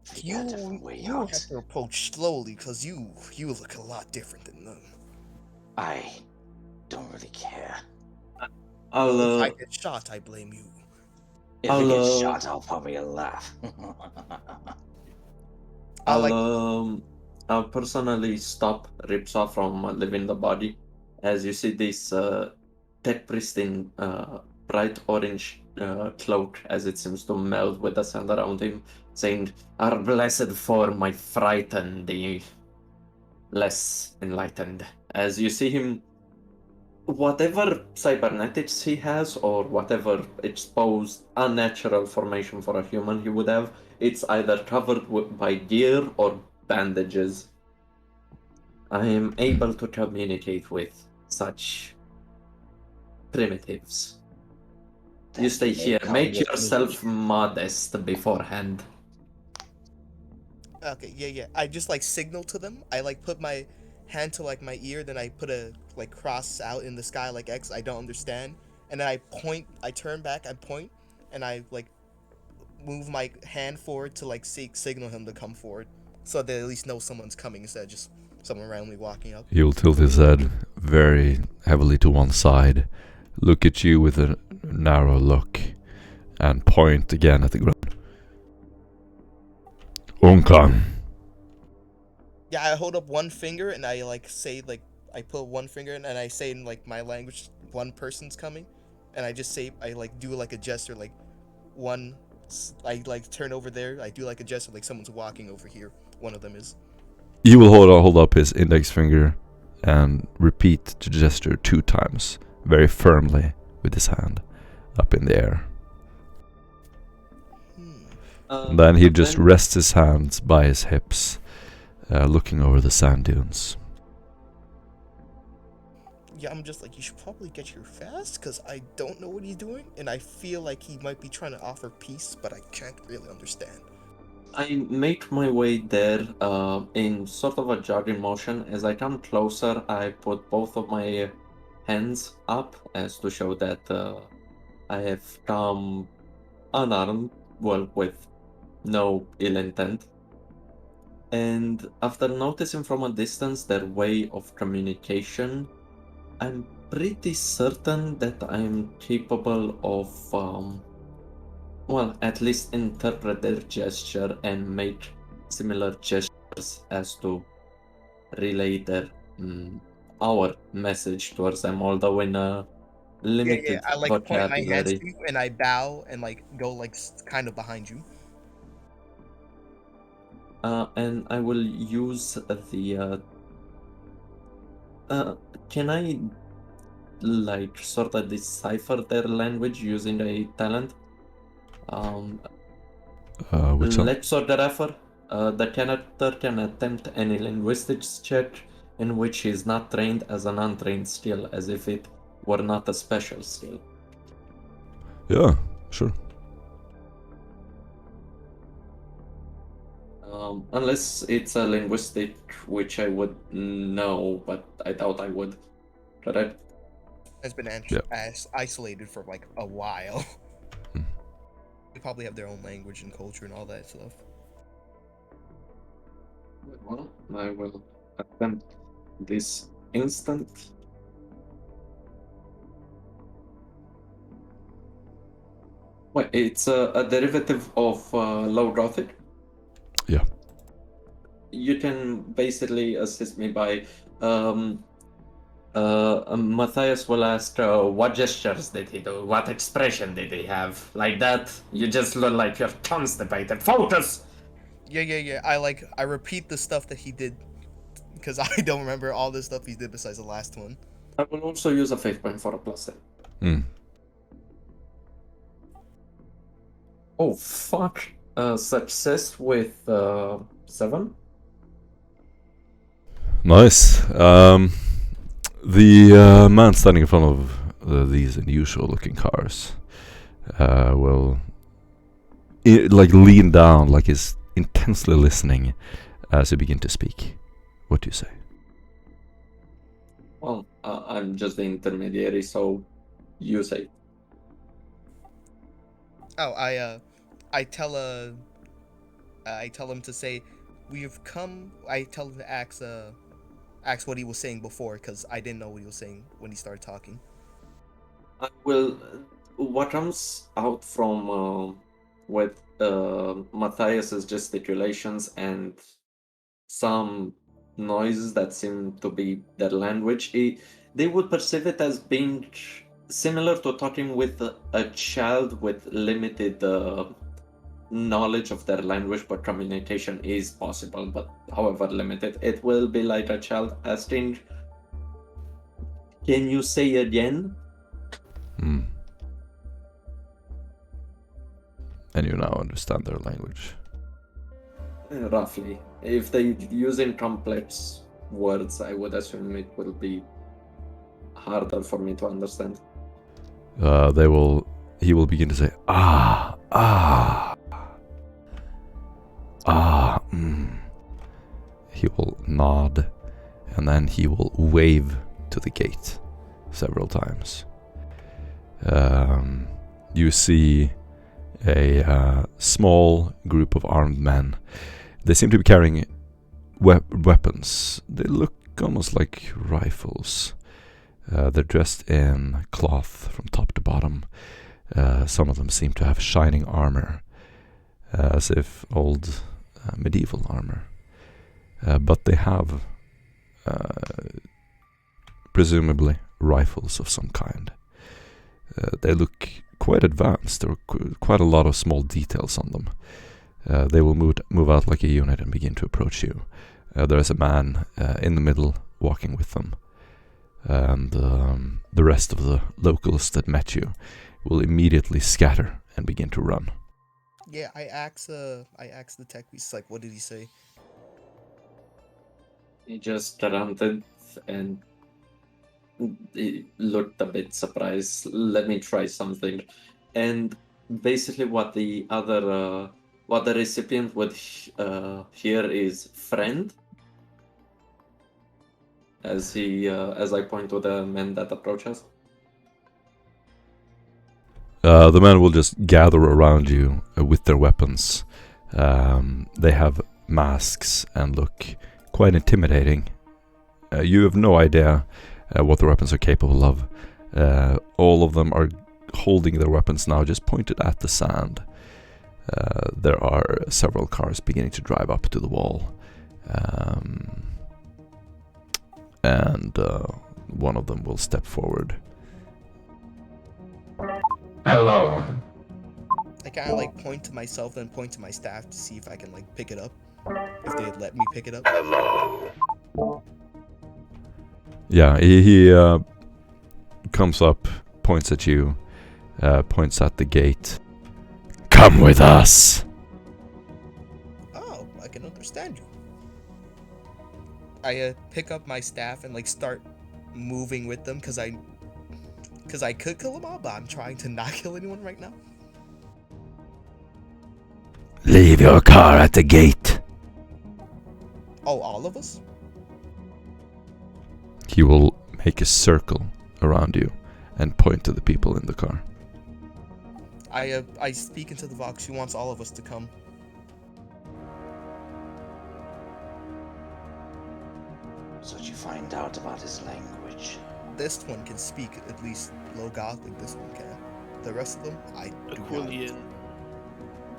Figure a different way You out. have to approach slowly, cause you look a lot different than them. I don't really care. I'll Well, if I get shot, I blame you. If I get I'll shot, I'll probably laugh. I like. I'll personally stop Ripsaw from leaving the body, as you see this tech priest in bright orange cloak, as it seems to melt with the sand around him, saying, "Our blessed form might frighten the less enlightened." As you see him, whatever cybernetics he has, or whatever exposed unnatural formation for a human he would have, it's either covered by gear or bandages. I am able to communicate with such primitives. You stay here. Make yourself modest beforehand. Okay, yeah. I just like signal to them. I like put my hand to like my ear, then I put a like cross out in the sky like X. I don't understand, and then I point. I turn back. I point, and I like move my hand forward to like signal him to come forward, so they at least know someone's coming instead of just someone randomly walking up. He'll tilt his head very heavily to one side, look at you with a narrow look, and point again at the ground. Unkan. Yeah, I hold up one finger and I like say like I put one finger in and I say in like my language one person's coming, and I just say I like do like a gesture like one. I like turn over there. I do like a gesture like someone's walking over here. One of them is. You will hold up his index finger and repeat the gesture 2 times, very firmly with his hand up in the air. Then he just rests his hands by his hips, looking over the sand dunes. Yeah, I'm just like, you should probably get here fast, because I don't know what he's doing, and I feel like he might be trying to offer peace, but I can't really understand. I make my way there in sort of a jogging motion. As I come closer, I put both of my hands up as to show that I have come unarmed, well, with no ill intent. And after noticing from a distance their way of communication, I'm pretty certain that I'm capable of, well, at least interpret their gesture and make similar gestures as to relay our message towards them, although in a limited I like point my hands vocabulary. to you, and I bow and like go like kind of behind you. And I will use the. Can I like sort of decipher their language using a talent? Which one? Lexographer. The character can attempt any linguistics check in which he is not trained as an untrained skill, as if it were not a special skill. Yeah, sure. Unless it's a linguistic, which I would know, but I doubt I would. Correct? Has been isolated for like a while. They probably have their own language and culture and all that stuff. Well, I will attempt this instant. Wait, it's a derivative of low Gothic? Yeah. You can basically assist me by Matthias will ask what gestures did he do, what expression did he have, like that. You just look like you're constipated. Focus. Yeah. I repeat the stuff that he did, because I don't remember all the stuff he did besides the last one. I will also use a fate point for a plus 10. Oh fuck! Success with 7. Nice. The man standing in front of these unusual-looking cars will like lean down, like he's intensely listening as you begin to speak. What do you say? Well, I'm just the intermediary, so you say. Oh, I tell I tell him to say, "We've come." I tell him to ask what he was saying before, because I didn't know what he was saying when he started talking. Well, what comes out from with Matthias's gesticulations and some noises that seem to be their language, they would perceive it as being similar to talking with a child with limited knowledge of their language, but communication is possible, but however limited. It will be like a child asking, "Can you say again?" Hmm. And you now understand their language. Roughly. If they using complex words, I would assume it will be harder for me to understand. He will begin to say, ah, ah, ah, He will nod, and then he will wave to the gate several times. You see a small group of armed men. They seem to be carrying weapons. They look almost like rifles. They're dressed in cloth from top to bottom. Some of them seem to have shining armor, as if old medieval armor. But they have presumably rifles of some kind. They look quite advanced. There are quite a lot of small details on them. They will move out like a unit and begin to approach you. There is a man in the middle walking with them. And the rest of the locals that met you will immediately scatter and begin to run. Yeah, I asked the tech piece, like, what did he say? He just grunted and he looked a bit surprised. Let me try something. And basically what the recipient would hear is friend. As I point to the men that approach us. The men will just gather around you with their weapons. They have masks and look quite intimidating. You have no idea what the weapons are capable of. All of them are holding their weapons now just pointed at the sand. There are several cars beginning to drive up to the wall. And one of them will step forward. Hello. I kind of like point to myself and point to my staff to see if I can like pick it up. If they'd let me pick it up. Hello. Yeah, he comes up, points at you, points at the gate. Come with us. Oh, I can understand you. I pick up my staff and like start moving with them because I could kill them all, but I'm trying to not kill anyone right now. Leave your car at the gate. Oh, all of us? He will make a circle around you and point to the people in the car. I speak into the Vox. She wants all of us to come. So did you find out about his language? This one can speak at least low Gothic. This one can. The rest of them, I do not. Aquilian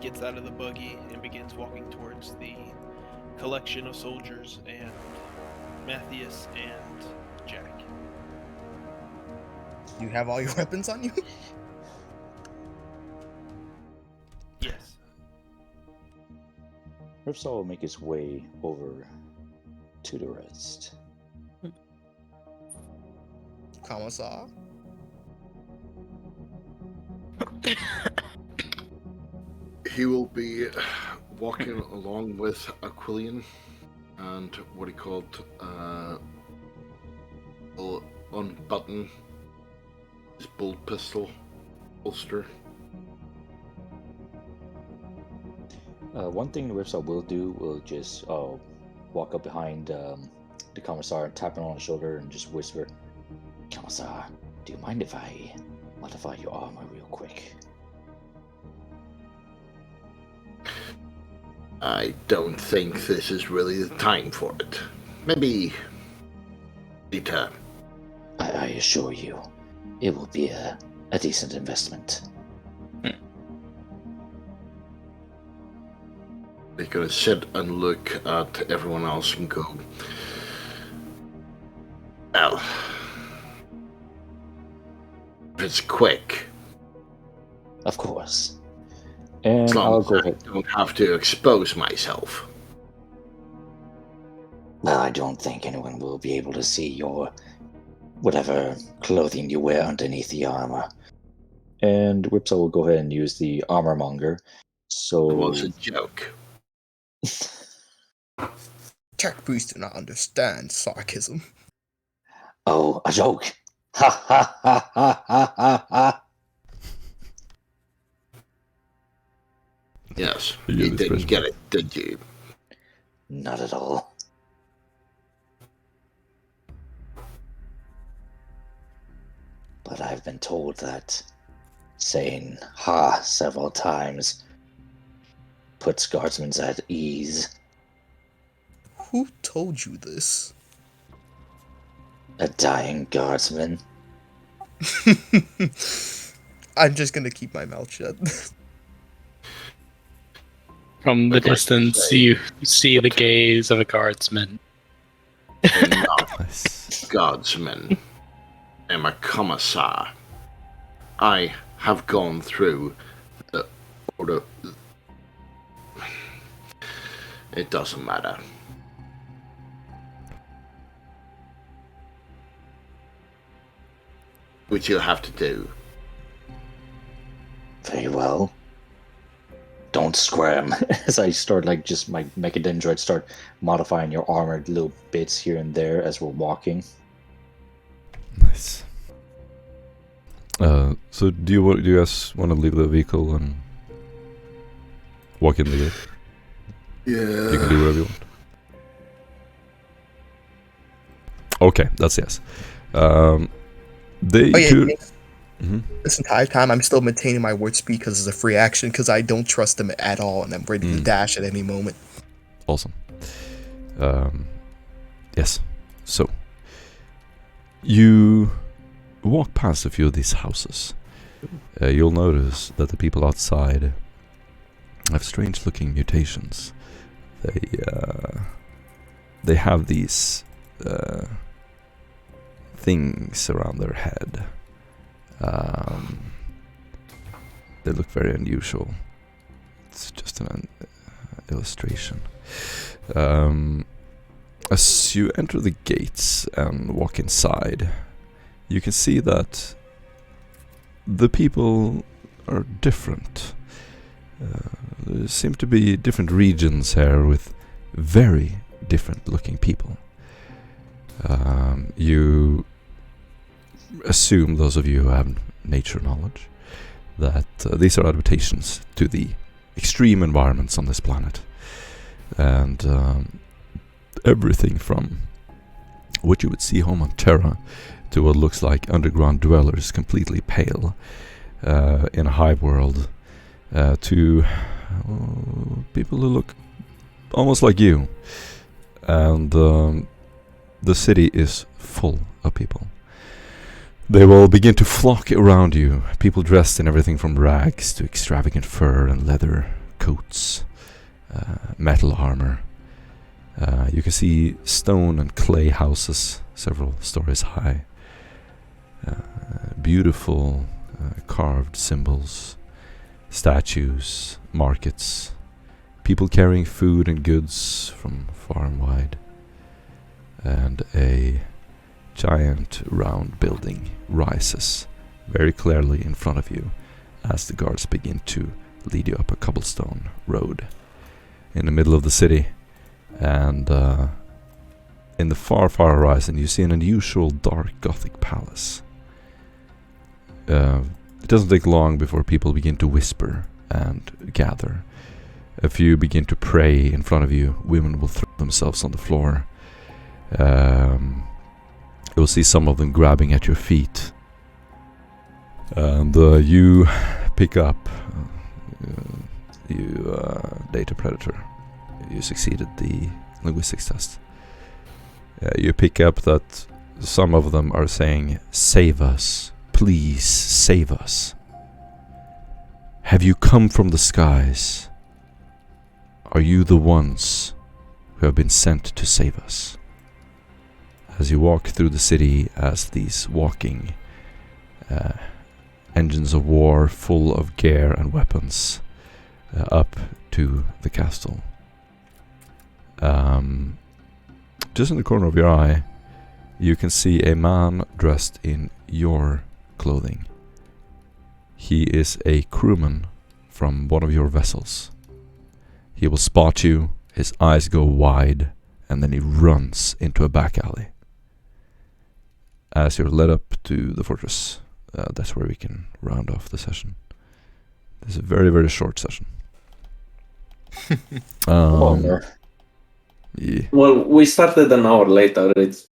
gets out of the buggy and begins walking towards the collection of soldiers and Matthias and Jack. You have all your weapons on you? Yes. Ripsaw will make his way over to the rest. Commissar? He will be walking along with Aquilian and what he called will unbutton his bolt pistol holster. One thing Ripsaw will do will just walk up behind the Commissar, tap him on the shoulder, and just whisper, "Commissar, do you mind if I modify your armor real quick?" I don't think this is really the time for it. Maybe later. I assure you, it will be a decent investment. They're gonna sit and look at everyone else and go, well, if it's quick, Of course. And as long I'll as go I ahead. don't have to expose myself. Well, I don't think anyone will be able to see your whatever clothing you wear underneath the armor. And Whipsaw will go ahead and use the armor monger. So It was a joke. Tech priests do not understand sarcasm. Oh, a joke. Ha ha ha ha ha ha ha. Yes, You you get didn't expression. get it, did you? Not at all. But I've been told that saying ha several times puts guardsmen at ease. Who told you this? A dying guardsman. I'm just gonna keep my mouth shut. From the I'd like to distance, say- you see the gaze of a guardsman. I'm not Nice. guardsman. I'm a commissar. I have gone through the order. It doesn't matter. Which you'll have to do. Very well. Don't squirm. As I start, like, just my mechadendroid start modifying your armor little bits here and there as we're walking. Nice. So do you guys want to leave the vehicle and walk in the gate? Yeah. You can do whatever you want. Okay, that's yes. They Oh yeah, could. Mhm. this entire time I'm still maintaining my word speed because it's a free action because I don't trust them at all and I'm ready to dash at any moment. Awesome. Yes. So you walk past a few of these houses. You'll notice that the people outside have strange-looking mutations. They have these things around their head. They look very unusual. It's just an illustration. As you enter the gates and walk inside, you can see that the people are different. There seem to be different regions here with very different looking people. You assume, those of you who have nature knowledge, that these are adaptations to the extreme environments on this planet. And everything from what you would see home on Terra to what looks like underground dwellers completely pale in a hive world to people who look almost like you. And the city is full of people. They will begin to flock around you, people dressed in everything from rags to extravagant fur and leather coats, metal armor. You can see stone and clay houses, several stories high. Beautiful carved symbols, statues, markets, people carrying food and goods from far and wide. And a giant round building rises very clearly in front of you as the guards begin to lead you up a cobblestone road in the middle of the city. And in the far horizon you see an unusual dark Gothic palace. It doesn't take long before people begin to whisper and gather. A few begin to pray in front of you. Women will throw themselves on the floor. You'll see some of them grabbing at your feet. And you pick up you data predator. you succeeded the linguistics test. You pick up that some of them are saying, "Save us, please save us. Have you come from the skies? Are you the ones who have been sent to save us?" As you walk through the city as these walking engines of war full of gear and weapons up to the castle. Just in the corner of your eye, you can see a man dressed in your clothing. He is a crewman from one of your vessels. He will spot you, his eyes go wide, and then he runs into a back alley. As you're led up to the fortress, that's where we can round off the session. It's a very, very short session. Yeah. Well, we started an hour later. It's